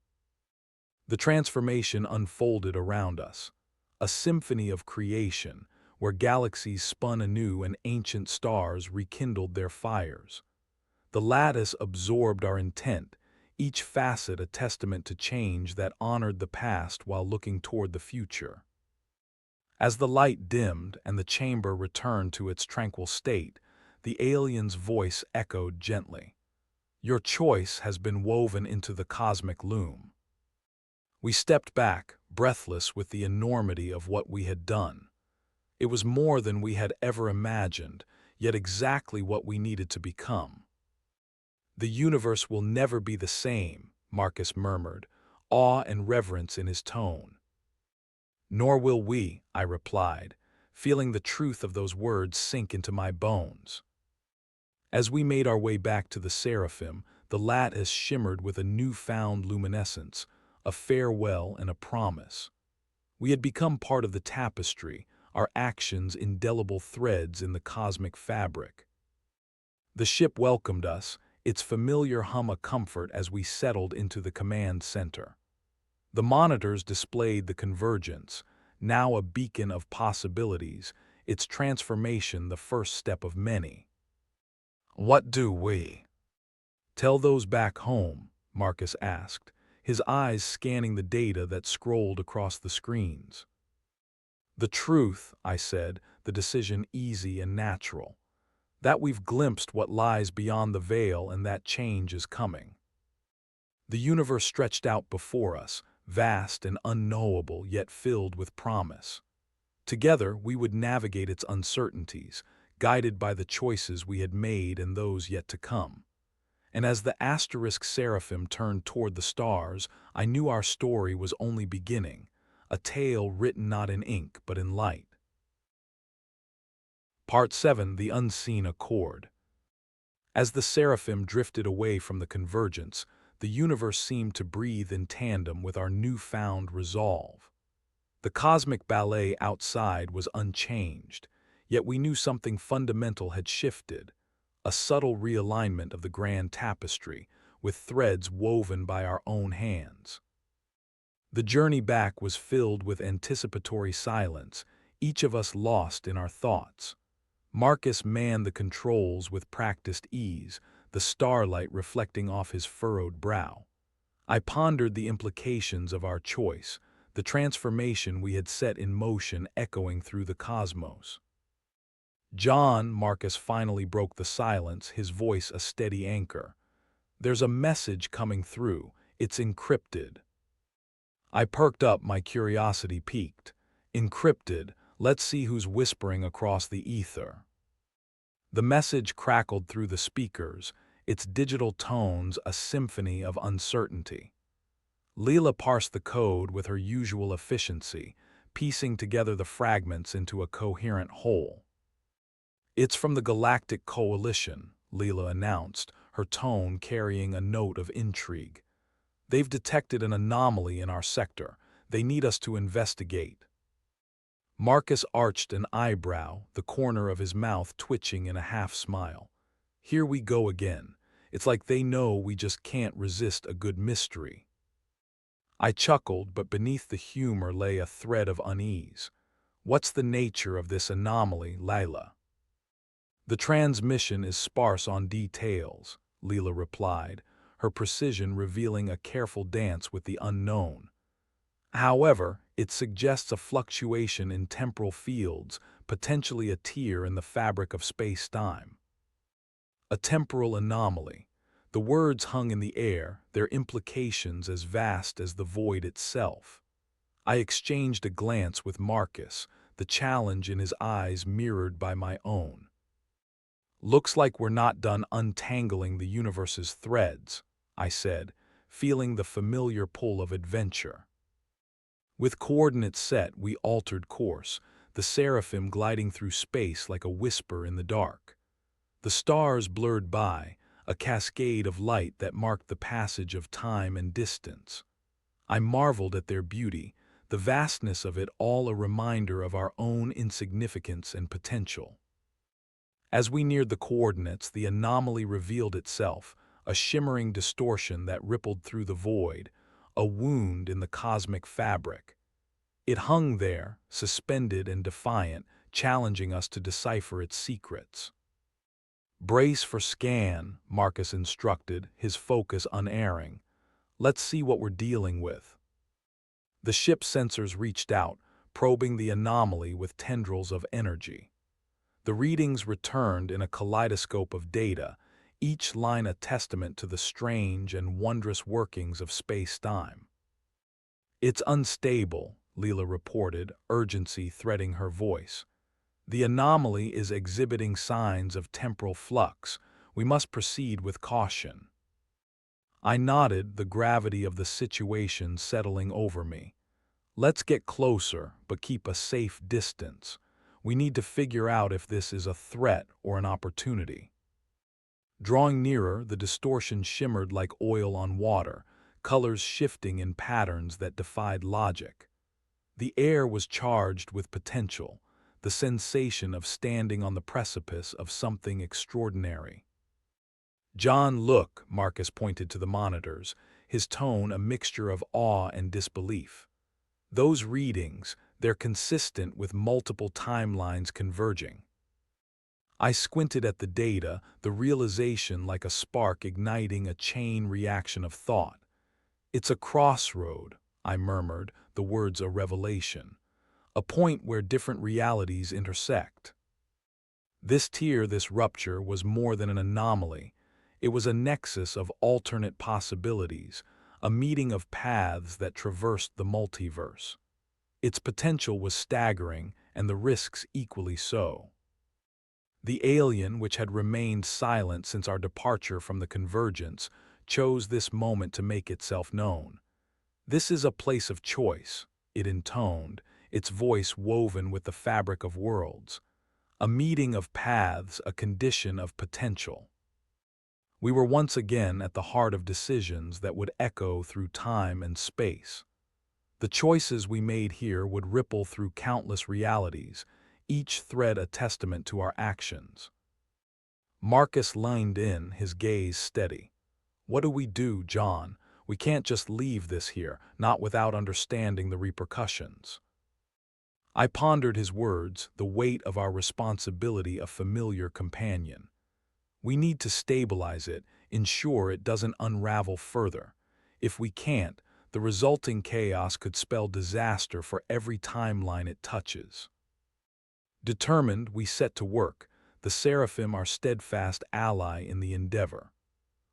The transformation unfolded around us, a symphony of creation, where galaxies spun anew and ancient stars rekindled their fires. The lattice absorbed our intent, each facet a testament to change that honored the past while looking toward the future. As the light dimmed and the chamber returned to its tranquil state, the alien's voice echoed gently. "Your choice has been woven into the cosmic loom." We stepped back, breathless with the enormity of what we had done. It was more than we had ever imagined, yet exactly what we needed to become. "The universe will never be the same," Marcus murmured, awe and reverence in his tone. "Nor will we," I replied, feeling the truth of those words sink into my bones. As we made our way back to the Seraphim, the lattice shimmered with a newfound luminescence, a farewell and a promise. We had become part of the tapestry, our actions indelible threads in the cosmic fabric. The ship welcomed us, its familiar hum a comfort as we settled into the command center. The monitors displayed the convergence, now a beacon of possibilities, its transformation the first step of many. "What do we tell those back home?" Marcus asked, his eyes scanning the data that scrolled across the screens. "The truth," I said, the decision easy and natural. "That we've glimpsed what lies beyond the veil and that change is coming." The universe stretched out before us, vast and unknowable yet filled with promise. Together, we would navigate its uncertainties, guided by the choices we had made and those yet to come. And as the asterisk Seraphim turned toward the stars, I knew our story was only beginning, a tale written not in ink but in light. Part 7: The Unseen Accord. As the Seraphim drifted away from the convergence, the universe seemed to breathe in tandem with our newfound resolve. The cosmic ballet outside was unchanged, yet we knew something fundamental had shifted, a subtle realignment of the grand tapestry, with threads woven by our own hands. The journey back was filled with anticipatory silence, each of us lost in our thoughts. Marcus manned the controls with practiced ease, the starlight reflecting off his furrowed brow. I pondered the implications of our choice, the transformation we had set in motion echoing through the cosmos. "Jon," Marcus finally broke the silence, his voice a steady anchor. "There's a message coming through. It's encrypted." I perked up, my curiosity piqued. Encrypted, let's see who's whispering across the ether. The message crackled through the speakers, its digital tones a symphony of uncertainty. Lila parsed the code with her usual efficiency, piecing together the fragments into a coherent whole. "It's from the Galactic Coalition," Lila announced, her tone carrying a note of intrigue. "They've detected an anomaly in our sector. They need us to investigate." Marcus arched an eyebrow, the corner of his mouth twitching in a half-smile. "Here we go again. It's like they know we just can't resist a good mystery." I chuckled, but beneath the humor lay a thread of unease. "What's the nature of this anomaly, Lila?" "The transmission is sparse on details," Lila replied, her precision revealing a careful dance with the unknown. "However, it suggests a fluctuation in temporal fields, potentially a tear in the fabric of space-time." A temporal anomaly. The words hung in the air, their implications as vast as the void itself. I exchanged a glance with Marcus, the challenge in his eyes mirrored by my own. "Looks like we're not done untangling the universe's threads," I said, feeling the familiar pull of adventure. With coordinates set, we altered course, the Seraphim gliding through space like a whisper in the dark. The stars blurred by, a cascade of light that marked the passage of time and distance. I marveled at their beauty, the vastness of it all a reminder of our own insignificance and potential. As we neared the coordinates, the anomaly revealed itself, a shimmering distortion that rippled through the void, a wound in the cosmic fabric. It hung there, suspended and defiant, challenging us to decipher its secrets. "Brace for scan," Marcus instructed, his focus unerring. "Let's see what we're dealing with." The ship's sensors reached out, probing the anomaly with tendrils of energy. The readings returned in a kaleidoscope of data, each line a testament to the strange and wondrous workings of space-time. "It's unstable," Lila reported, urgency threading her voice. "The anomaly is exhibiting signs of temporal flux. We must proceed with caution." I nodded, the gravity of the situation settling over me. "Let's get closer, but keep a safe distance. We need to figure out if this is a threat or an opportunity." Drawing nearer, the distortion shimmered like oil on water, colors shifting in patterns that defied logic. The air was charged with potential, the sensation of standing on the precipice of something extraordinary. "Jon, look," Marcus pointed to the monitors, his tone a mixture of awe and disbelief. "Those readings, they're consistent with multiple timelines converging." I squinted at the data, the realization like a spark igniting a chain reaction of thought. "It's a crossroad," I murmured, the words a revelation. "A point where different realities intersect." This tear, this rupture, was more than an anomaly. It was a nexus of alternate possibilities, a meeting of paths that traversed the multiverse. Its potential was staggering, and the risks equally so. The alien, which had remained silent since our departure from the convergence, chose this moment to make itself known. "This is a place of choice," it intoned, its voice woven with the fabric of worlds. "A meeting of paths, a condition of potential." We were once again at the heart of decisions that would echo through time and space. The choices we made here would ripple through countless realities, each thread a testament to our actions. Marcus leaned in, his gaze steady. "What do we do, Jon? We can't just leave this here, not without understanding the repercussions." I pondered his words, the weight of our responsibility a familiar companion. We need to stabilize it, ensure it doesn't unravel further. If we can't, the resulting chaos could spell disaster for every timeline it touches. Determined, we set to work, the Seraphim our steadfast ally in the endeavor.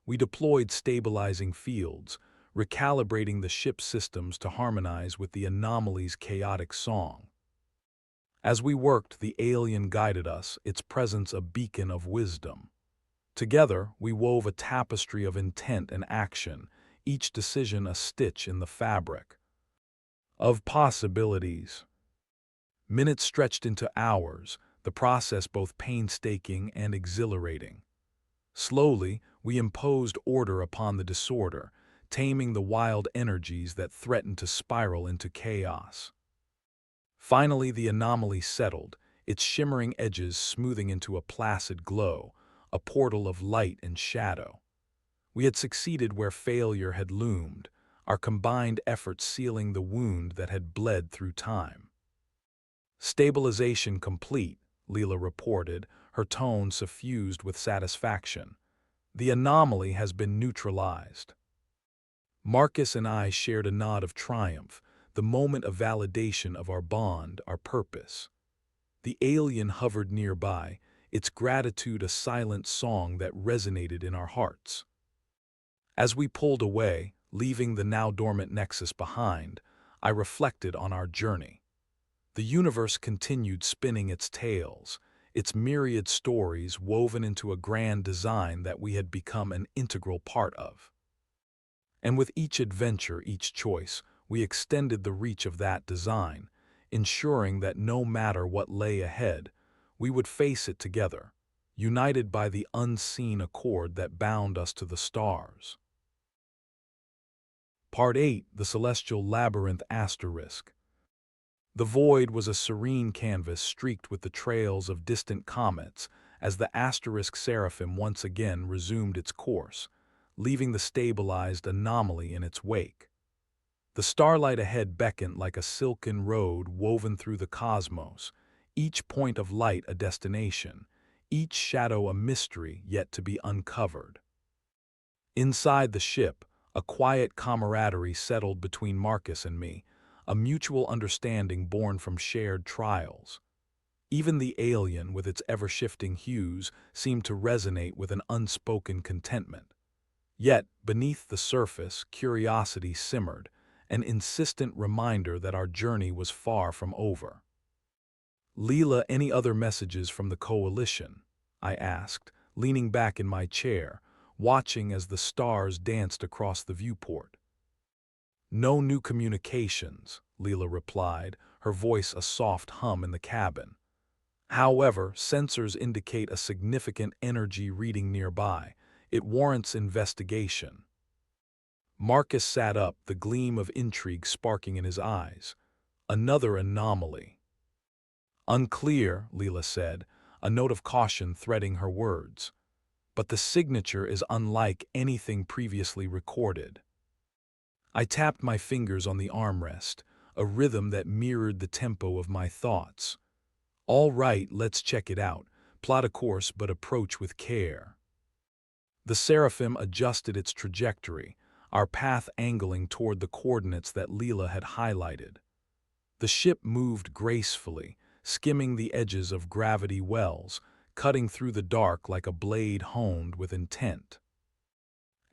We deployed stabilizing fields, recalibrating the ship's systems to harmonize with the anomaly's chaotic song. As we worked, the alien guided us, its presence a beacon of wisdom. Together, we wove a tapestry of intent and action, each decision a stitch in the fabric of possibilities. Minutes stretched into hours, the process both painstaking and exhilarating. Slowly, we imposed order upon the disorder, taming the wild energies that threatened to spiral into chaos. Finally, the anomaly settled, its shimmering edges smoothing into a placid glow, a portal of light and shadow. We had succeeded where failure had loomed, our combined efforts sealing the wound that had bled through time. "Stabilization complete," Lila reported, her tone suffused with satisfaction. "The anomaly has been neutralized." Marcus and I shared a nod of triumph, the moment of validation of our bond, our purpose. The alien hovered nearby, its gratitude a silent song that resonated in our hearts. As we pulled away, leaving the now dormant nexus behind, I reflected on our journey. The universe continued spinning its tales, its myriad stories woven into a grand design that we had become an integral part of. And with each adventure, each choice, we extended the reach of that design, ensuring that no matter what lay ahead, we would face it together, united by the unseen accord that bound us to the stars. Part 8: The Celestial Labyrinth Asterisk. The void was a serene canvas streaked with the trails of distant comets as the asterisk Seraphim once again resumed its course, leaving the stabilized anomaly in its wake. The starlight ahead beckoned like a silken road woven through the cosmos, each point of light a destination, each shadow a mystery yet to be uncovered. Inside the ship, a quiet camaraderie settled between Marcus and me, a mutual understanding born from shared trials. Even the alien, with its ever-shifting hues, seemed to resonate with an unspoken contentment. Yet, beneath the surface, curiosity simmered, an insistent reminder that our journey was far from over. "Lila, any other messages from the Coalition?" I asked, leaning back in my chair, watching as the stars danced across the viewport. "No new communications," Lila replied, her voice a soft hum in the cabin. "However, sensors indicate a significant energy reading nearby. It warrants investigation." Marcus sat up, the gleam of intrigue sparking in his eyes. "Another anomaly." "Unclear," Lila said, a note of caution threading her words. "But the signature is unlike anything previously recorded." I tapped my fingers on the armrest, a rhythm that mirrored the tempo of my thoughts. "All right, let's check it out. Plot a course but approach with care." The Seraphim adjusted its trajectory, our path angling toward the coordinates that Lila had highlighted. The ship moved gracefully, skimming the edges of gravity wells, cutting through the dark like a blade honed with intent.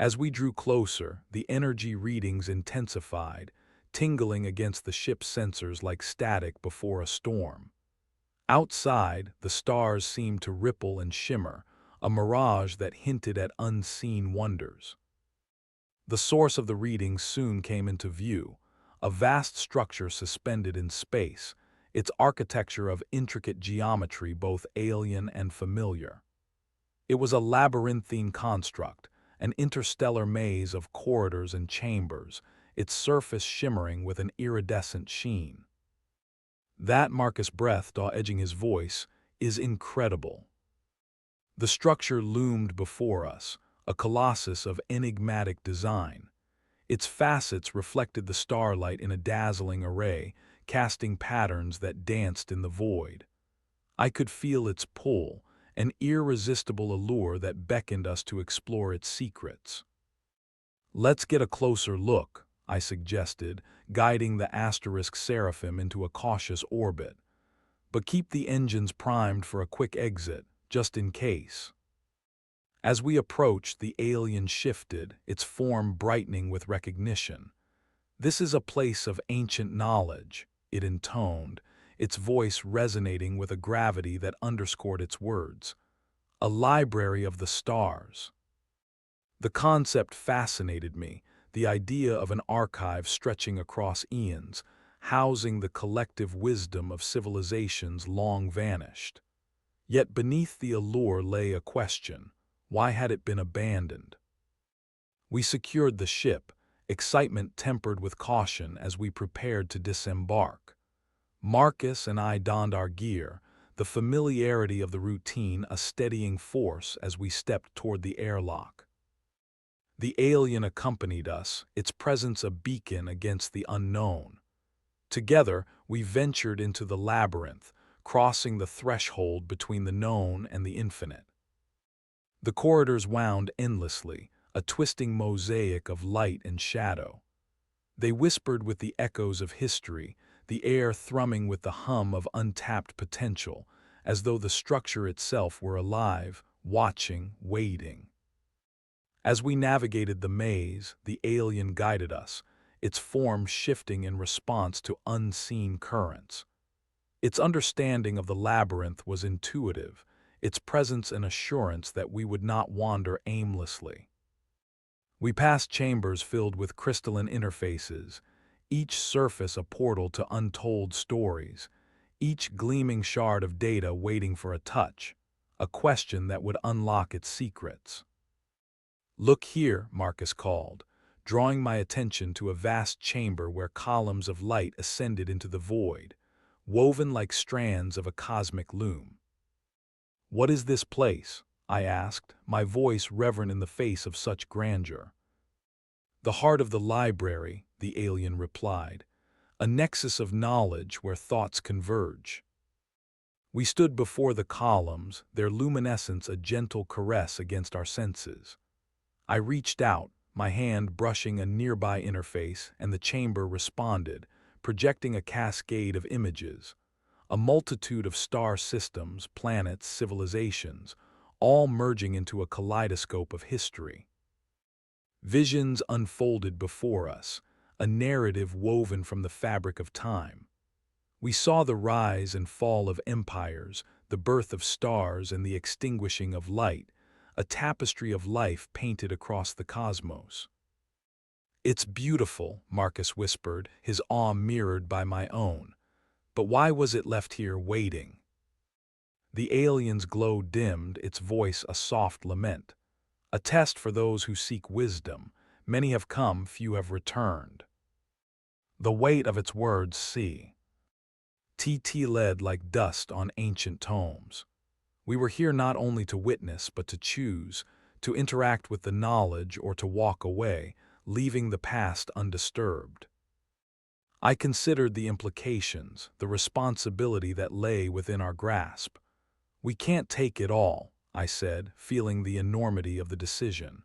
As we drew closer, the energy readings intensified, tingling against the ship's sensors like static before a storm. Outside, the stars seemed to ripple and shimmer, a mirage that hinted at unseen wonders. The source of the readings soon came into view, a vast structure suspended in space, its architecture of intricate geometry both alien and familiar. It was a labyrinthine construct, an interstellar maze of corridors and chambers, its surface shimmering with an iridescent sheen. That, Marcus breathed, edging his voice, is incredible. The structure loomed before us, a colossus of enigmatic design. Its facets reflected the starlight in a dazzling array, casting patterns that danced in the void. I could feel its pull, an irresistible allure that beckoned us to explore its secrets. "Let's get a closer look," I suggested, guiding the asterisk Seraphim into a cautious orbit. "But keep the engines primed for a quick exit, just in case." As we approached, the alien shifted, its form brightening with recognition. "This is a place of ancient knowledge," it intoned, its voice resonating with a gravity that underscored its words. "A library of the stars." The concept fascinated me, the idea of an archive stretching across eons, housing the collective wisdom of civilizations long vanished. Yet beneath the allure lay a question: why had it been abandoned? We secured the ship, excitement tempered with caution as we prepared to disembark. Marcus and I donned our gear, the familiarity of the routine a steadying force as we stepped toward the airlock. The alien accompanied us, its presence a beacon against the unknown. Together, we ventured into the labyrinth, crossing the threshold between the known and the infinite. The corridors wound endlessly, a twisting mosaic of light and shadow. They whispered with the echoes of history, the air thrumming with the hum of untapped potential, as though the structure itself were alive, watching, waiting. As we navigated the maze, the alien guided us, its form shifting in response to unseen currents. Its understanding of the labyrinth was intuitive, its presence an assurance that we would not wander aimlessly. We passed chambers filled with crystalline interfaces, each surface a portal to untold stories, each gleaming shard of data waiting for a touch, a question that would unlock its secrets. "Look here," Marcus called, drawing my attention to a vast chamber where columns of light ascended into the void, woven like strands of a cosmic loom. "What is this place?" I asked, my voice reverent in the face of such grandeur. "The heart of the library," the alien replied, "a nexus of knowledge where thoughts converge." We stood before the columns, their luminescence a gentle caress against our senses. I reached out, my hand brushing a nearby interface, and the chamber responded, projecting a cascade of images. A multitude of star systems, planets, civilizations, all merging into a kaleidoscope of history. Visions unfolded before us, a narrative woven from the fabric of time. We saw the rise and fall of empires, the birth of stars and the extinguishing of light, a tapestry of life painted across the cosmos. "It's beautiful," Marcus whispered, his awe mirrored by my own. "But why was it left here waiting?" The alien's glow dimmed, its voice a soft lament. "A test for those who seek wisdom. Many have come, few have returned." The weight of its words led like dust on ancient tomes. We were here not only to witness, but to choose, to interact with the knowledge or to walk away, leaving the past undisturbed. I considered the implications, the responsibility that lay within our grasp. "We can't take it all," I said, feeling the enormity of the decision.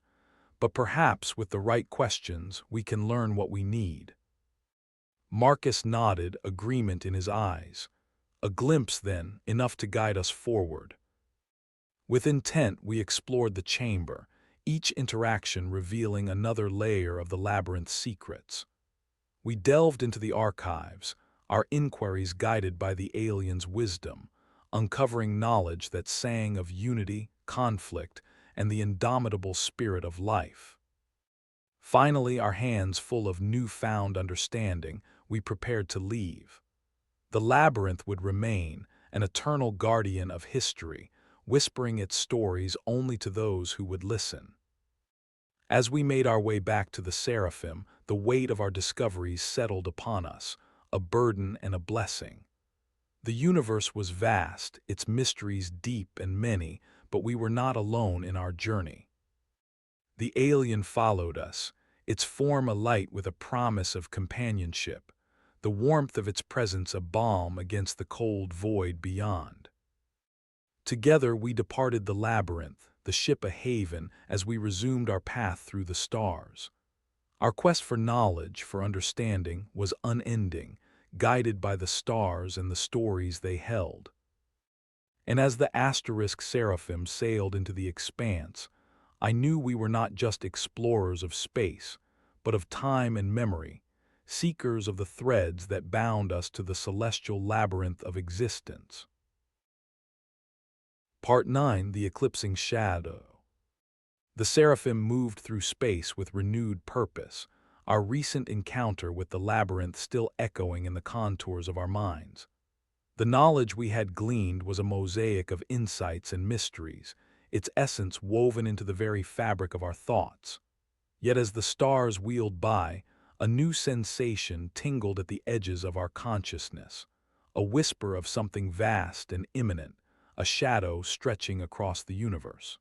"But perhaps with the right questions, we can learn what we need." Marcus nodded, agreement in his eyes. A glimpse, then, enough to guide us forward. With intent, we explored the chamber, each interaction revealing another layer of the labyrinth's secrets. We delved into the archives, our inquiries guided by the alien's wisdom, uncovering knowledge that sang of unity, conflict, and the indomitable spirit of life. Finally, our hands full of newfound understanding, we prepared to leave. The labyrinth would remain, an eternal guardian of history, whispering its stories only to those who would listen. As we made our way back to the Seraphim, the weight of our discoveries settled upon us, a burden and a blessing. The universe was vast, its mysteries deep and many, but we were not alone in our journey. The alien followed us, its form alight with a promise of companionship, the warmth of its presence a balm against the cold void beyond. Together we departed the labyrinth, the ship a haven, as we resumed our path through the stars. Our quest for knowledge, for understanding, was unending, guided by the stars and the stories they held. And as the asterisk Seraphim sailed into the expanse, I knew we were not just explorers of space, but of time and memory, seekers of the threads that bound us to the celestial labyrinth of existence. Part 9: The Eclipsing Shadow. The Seraphim moved through space with renewed purpose, our recent encounter with the labyrinth still echoing in the contours of our minds. The knowledge we had gleaned was a mosaic of insights and mysteries, its essence woven into the very fabric of our thoughts. Yet as the stars wheeled by, a new sensation tingled at the edges of our consciousness, a whisper of something vast and imminent, a shadow stretching across the universe.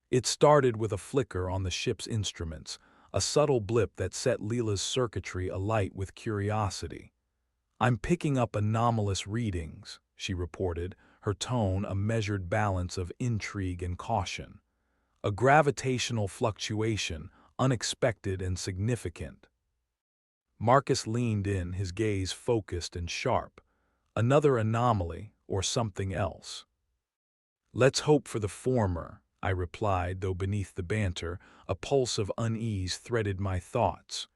It started with a flicker on the ship's instruments, a subtle blip that set Lila's circuitry alight with curiosity. "I'm picking up anomalous readings," she reported, her tone a measured balance of intrigue and caution. "A gravitational fluctuation, unexpected and significant." Marcus leaned in, his gaze focused and sharp. "Another anomaly, or something else?" "Let's hope for the former," I replied, though beneath the banter, a pulse of unease threaded my thoughts.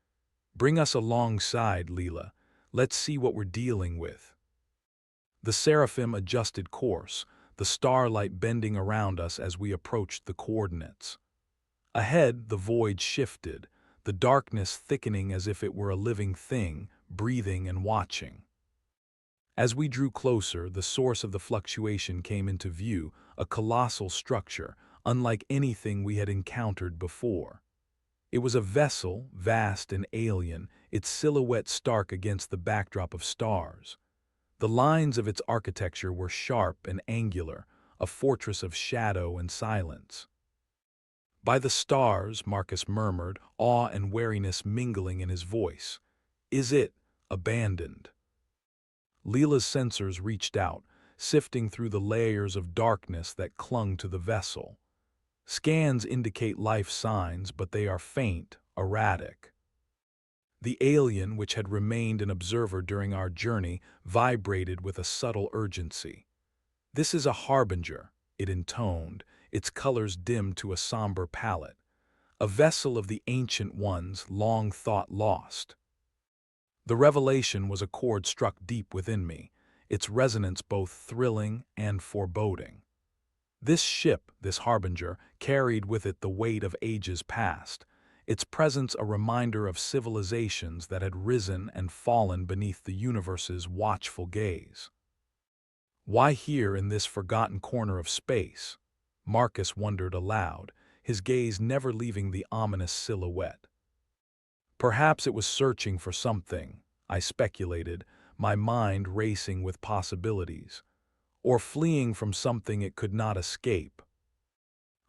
"Bring us alongside, Lila. Let's see what we're dealing with." The Seraphim adjusted course, the starlight bending around us as we approached the coordinates. Ahead, the void shifted, the darkness thickening as if it were a living thing, breathing and watching. As we drew closer, the source of the fluctuation came into view, a colossal structure, unlike anything we had encountered before. It was a vessel, vast and alien, its silhouette stark against the backdrop of stars. The lines of its architecture were sharp and angular, a fortress of shadow and silence. "By the stars," Marcus murmured, awe and wariness mingling in his voice. "Is it abandoned?" Lila's sensors reached out, sifting through the layers of darkness that clung to the vessel. Scans indicate life signs, but they are faint, erratic. The alien, which had remained an observer during our journey, vibrated with a subtle urgency. "This is a harbinger," it intoned, its colors dimmed to a somber palette. "A vessel of the ancient ones, long thought lost." The revelation was a chord struck deep within me, its resonance both thrilling and foreboding. This ship, this harbinger, carried with it the weight of ages past, its presence a reminder of civilizations that had risen and fallen beneath the universe's watchful gaze. Why here in this forgotten corner of space? Marcus wondered aloud, his gaze never leaving the ominous silhouette. Perhaps it was searching for something, I speculated, my mind racing with possibilities, or fleeing from something it could not escape.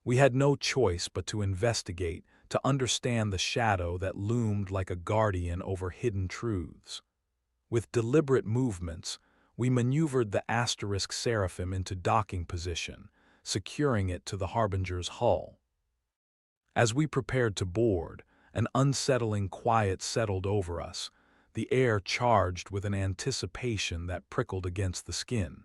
We had no choice but to investigate, to understand the shadow that loomed like a guardian over hidden truths. With deliberate movements, we maneuvered the asterisk Seraphim into docking position, securing it to the harbinger's hull. As we prepared to board, an unsettling quiet settled over us, the air charged with an anticipation that prickled against the skin.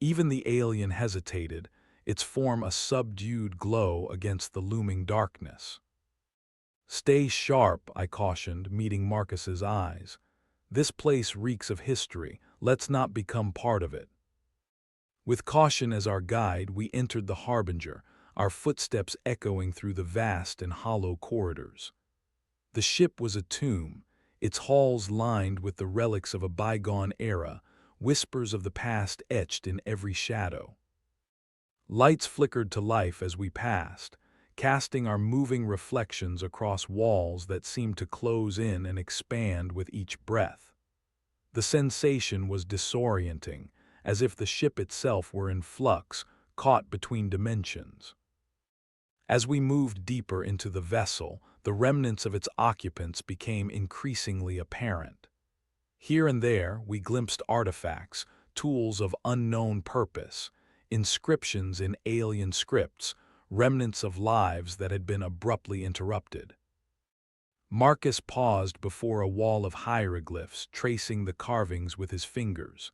Even the alien hesitated, its form a subdued glow against the looming darkness. "Stay sharp," I cautioned, meeting Marcus's eyes. "This place reeks of history. Let's not become part of it." With caution as our guide, we entered the Harbinger, our footsteps echoing through the vast and hollow corridors. The ship was a tomb, its halls lined with the relics of a bygone era, whispers of the past etched in every shadow. Lights flickered to life as we passed, casting our moving reflections across walls that seemed to close in and expand with each breath. The sensation was disorienting, as if the ship itself were in flux, caught between dimensions. As we moved deeper into the vessel, the remnants of its occupants became increasingly apparent. Here and there, we glimpsed artifacts, tools of unknown purpose, inscriptions in alien scripts, remnants of lives that had been abruptly interrupted. Marcus paused before a wall of hieroglyphs, tracing the carvings with his fingers.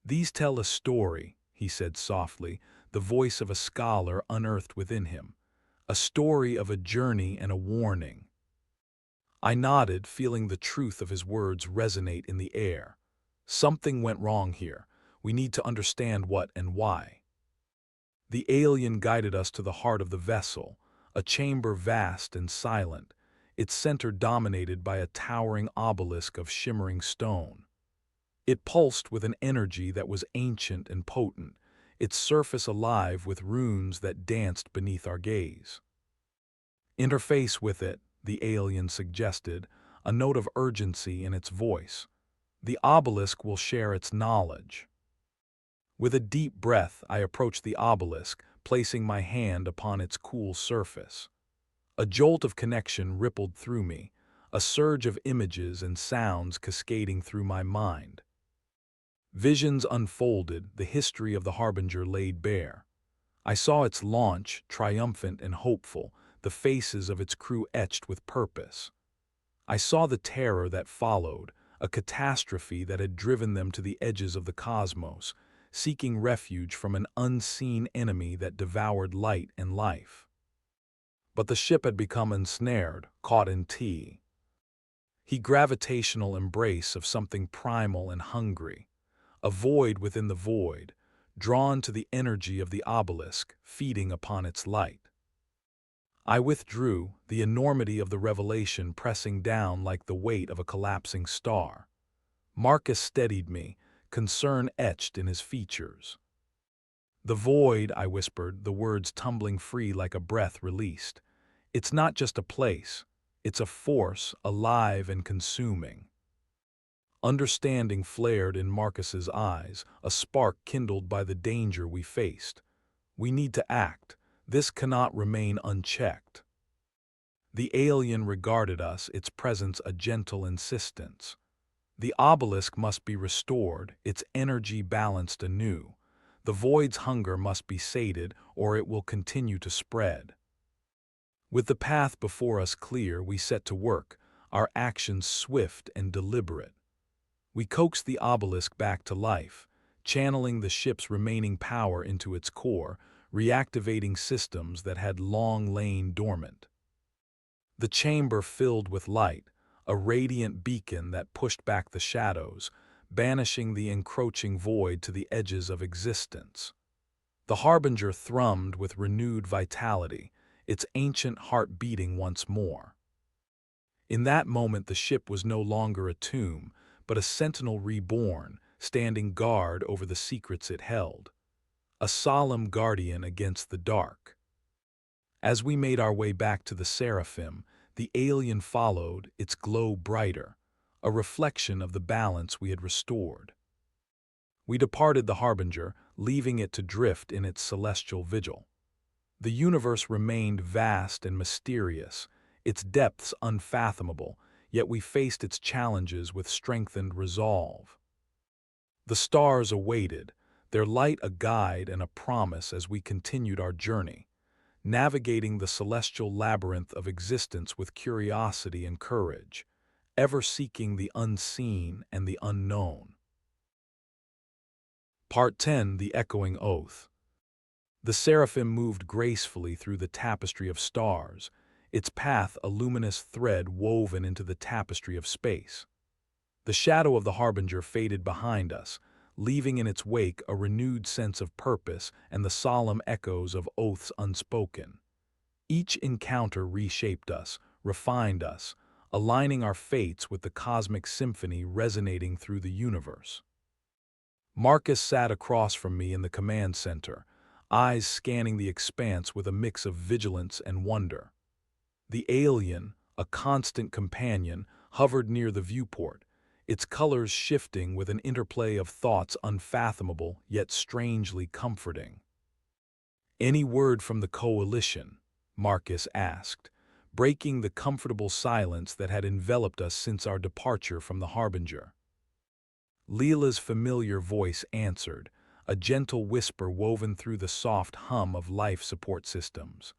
"These tell a story," he said softly, the voice of a scholar unearthed within him. "A story of a journey and a warning." I nodded, feeling the truth of his words resonate in the air. Something went wrong here. We need to understand what and why. The alien guided us to the heart of the vessel, a chamber vast and silent, its center dominated by a towering obelisk of shimmering stone. It pulsed with an energy that was ancient and potent, its surface alive with runes that danced beneath our gaze. "Interface with it," the alien suggested, a note of urgency in its voice. "The obelisk will share its knowledge." With a deep breath, I approached the obelisk, placing my hand upon its cool surface. A jolt of connection rippled through me, a surge of images and sounds cascading through my mind. Visions unfolded, the history of the Harbinger laid bare. I saw its launch, triumphant and hopeful, the faces of its crew etched with purpose. I saw the terror that followed, a catastrophe that had driven them to the edges of the cosmos, seeking refuge from an unseen enemy that devoured light and life. But the ship had become ensnared, caught in the gravitational embrace of something primal and hungry, a void within the void, drawn to the energy of the obelisk, feeding upon its light. I withdrew, the enormity of the revelation pressing down like the weight of a collapsing star. Marcus steadied me, concern etched in his features. "The void," I whispered, the words tumbling free like a breath released. "It's not just a place. It's a force, alive and consuming." Understanding flared in Marcus's eyes, a spark kindled by the danger we faced. "We need to act. This cannot remain unchecked." The alien regarded us, its presence a gentle insistence. "The obelisk must be restored, its energy balanced anew. The void's hunger must be sated, or it will continue to spread." With the path before us clear, we set to work, our actions swift and deliberate. We coaxed the obelisk back to life, channeling the ship's remaining power into its core, reactivating systems that had long lain dormant. The chamber filled with light, a radiant beacon that pushed back the shadows, banishing the encroaching void to the edges of existence. The Harbinger thrummed with renewed vitality, its ancient heart beating once more. In that moment, the ship was no longer a tomb, but a sentinel reborn, standing guard over the secrets it held. A solemn guardian against the dark. As we made our way back to the Seraphim, the alien followed, its glow brighter, a reflection of the balance we had restored. We departed the Harbinger, leaving it to drift in its celestial vigil. The universe remained vast and mysterious, its depths unfathomable, yet we faced its challenges with strengthened resolve. The stars awaited, their light a guide and a promise as we continued our journey, navigating the celestial labyrinth of existence with curiosity and courage, ever seeking the unseen and the unknown. Part 10: The Echoing Oath. The Seraphim moved gracefully through the tapestry of stars, its path a luminous thread woven into the tapestry of space. The shadow of the Harbinger faded behind us, leaving in its wake a renewed sense of purpose and the solemn echoes of oaths unspoken. Each encounter reshaped us, refined us, aligning our fates with the cosmic symphony resonating through the universe. Marcus sat across from me in the command center, eyes scanning the expanse with a mix of vigilance and wonder. The alien, a constant companion, hovered near the viewport, its colors shifting with an interplay of thoughts unfathomable yet strangely comforting. "Any word from the coalition?" Marcus asked, breaking the comfortable silence that had enveloped us since our departure from the Harbinger. Lila's familiar voice answered, a gentle whisper woven through the soft hum of life support systems.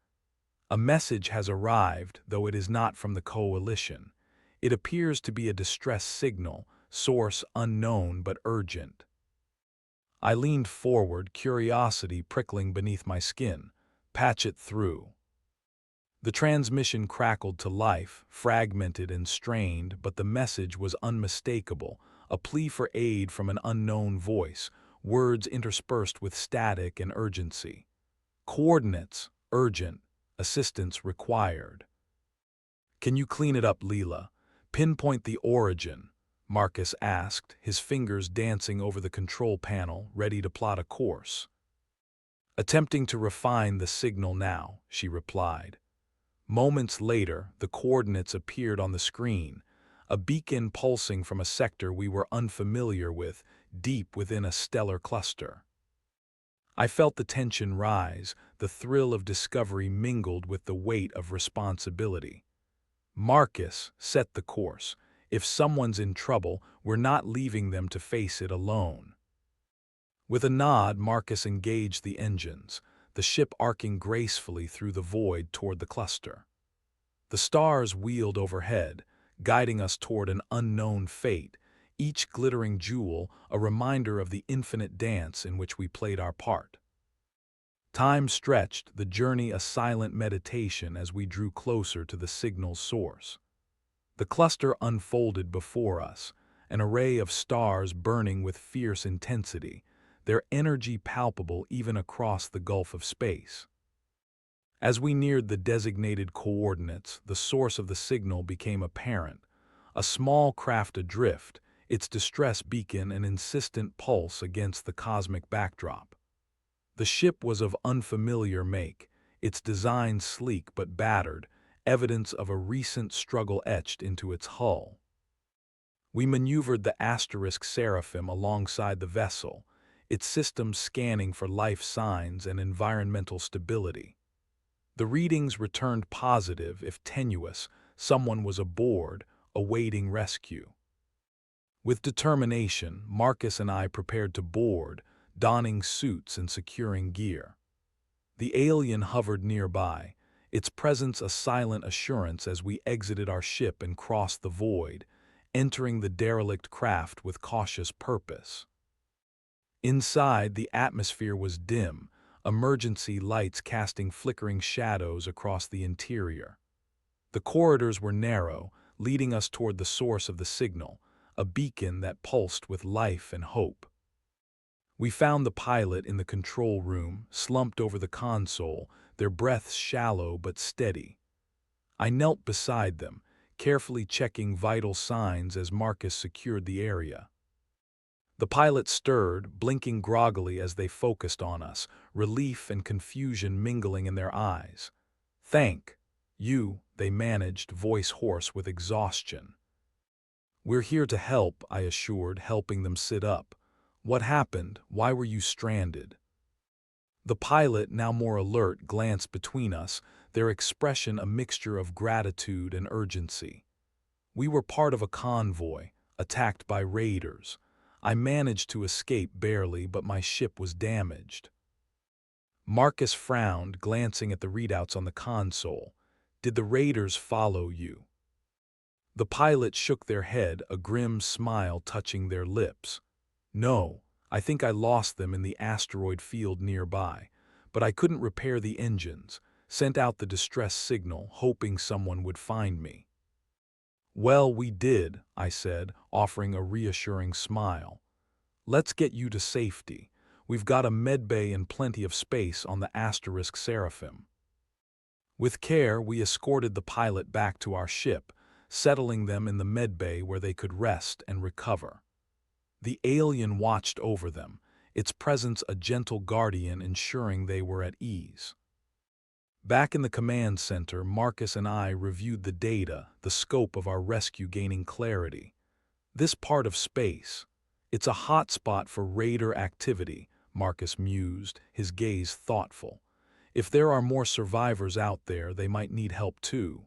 "A message has arrived, though it is not from the coalition. It appears to be a distress signal, source unknown but urgent." I leaned forward, curiosity prickling beneath my skin. "Patch it through." The transmission crackled to life, fragmented and strained, but the message was unmistakable, a plea for aid from an unknown voice, words interspersed with static and urgency. "Coordinates, urgent, assistance required." "Can you clean it up, Lila? Pinpoint the origin?" Marcus asked, his fingers dancing over the control panel, ready to plot a course. "Attempting to refine the signal now," she replied. Moments later, the coordinates appeared on the screen, a beacon pulsing from a sector we were unfamiliar with, deep within a stellar cluster. I felt the tension rise, the thrill of discovery mingled with the weight of responsibility. Marcus set the course. If someone's in trouble, we're not leaving them to face it alone. With a nod, Marcus engaged the engines, the ship arcing gracefully through the void toward the cluster. The stars wheeled overhead, guiding us toward an unknown fate, each glittering jewel a reminder of the infinite dance in which we played our part. Time stretched, the journey a silent meditation as we drew closer to the signal's source. The cluster unfolded before us, an array of stars burning with fierce intensity, their energy palpable even across the gulf of space. As we neared the designated coordinates, the source of the signal became apparent, a small craft adrift, its distress beacon an insistent pulse against the cosmic backdrop. The ship was of unfamiliar make, its design sleek but battered, evidence of a recent struggle etched into its hull. We maneuvered the asterisk Seraphim alongside the vessel, its systems scanning for life signs and environmental stability. The readings returned positive, if tenuous. Someone was aboard, awaiting rescue. With determination, Marcus and I prepared to board, donning suits and securing gear. The alien hovered nearby, its presence a silent assurance as we exited our ship and crossed the void, entering the derelict craft with cautious purpose. Inside, the atmosphere was dim, emergency lights casting flickering shadows across the interior. The corridors were narrow, leading us toward the source of the signal, a beacon that pulsed with life and hope. We found the pilot in the control room, slumped over the console, their breaths shallow but steady. I knelt beside them, carefully checking vital signs as Marcus secured the area. The pilot stirred, blinking groggily as they focused on us, relief and confusion mingling in their eyes. "Thank you," they managed, voice hoarse with exhaustion. "We're here to help," I assured, helping them sit up. "What happened? Why were you stranded?" The pilot, now more alert, glanced between us, their expression a mixture of gratitude and urgency. "We were part of a convoy, attacked by raiders. I managed to escape barely, but my ship was damaged." Marcus frowned, glancing at the readouts on the console. "Did the raiders follow you?" The pilot shook their head, a grim smile touching their lips. "No, I think I lost them in the asteroid field nearby, but I couldn't repair the engines, sent out the distress signal, hoping someone would find me. "Well, we did," I said, offering a reassuring smile. "Let's get you to safety. We've got a medbay and plenty of space on the Seraphim." With care, we escorted the pilot back to our ship, settling them in the medbay where they could rest and recover. The alien watched over them, its presence a gentle guardian ensuring they were at ease. Back in the command center, Marcus and I reviewed the data, the scope of our rescue gaining clarity. This part of space, it's a hot spot for raider activity, Marcus mused, his gaze thoughtful. If there are more survivors out there, they might need help too.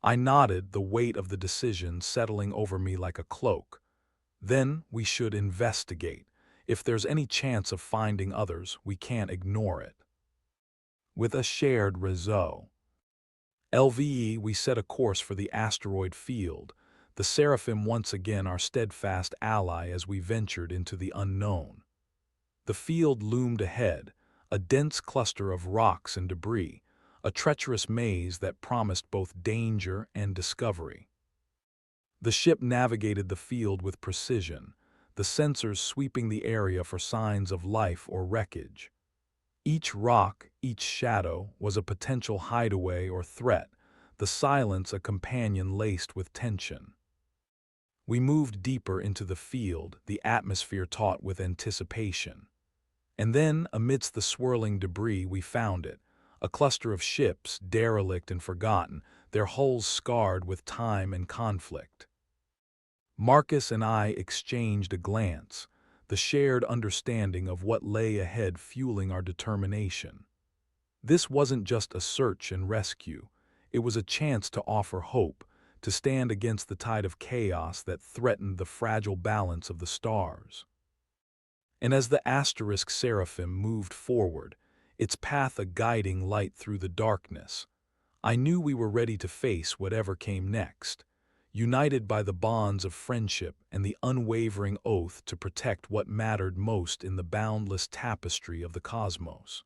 I nodded, the weight of the decision settling over me like a cloak. Then we should investigate. If there's any chance of finding others, we can't ignore it. With a shared réseau. LVE, we set a course for the asteroid field, the Seraphim once again our steadfast ally as we ventured into the unknown. The field loomed ahead, a dense cluster of rocks and debris, a treacherous maze that promised both danger and discovery. The ship navigated the field with precision, the sensors sweeping the area for signs of life or wreckage. Each rock, each shadow, was a potential hideaway or threat, the silence a companion laced with tension. We moved deeper into the field, the atmosphere taut with anticipation. And then, amidst the swirling debris, we found it, a cluster of ships, derelict and forgotten, their hulls scarred with time and conflict. Marcus and I exchanged a glance, the shared understanding of what lay ahead fueling our determination. This wasn't just a search and rescue, it was a chance to offer hope, to stand against the tide of chaos that threatened the fragile balance of the stars. And as the Seraphim moved forward, its path a guiding light through the darkness, I knew we were ready to face whatever came next, united by the bonds of friendship and the unwavering oath to protect what mattered most in the boundless tapestry of the cosmos.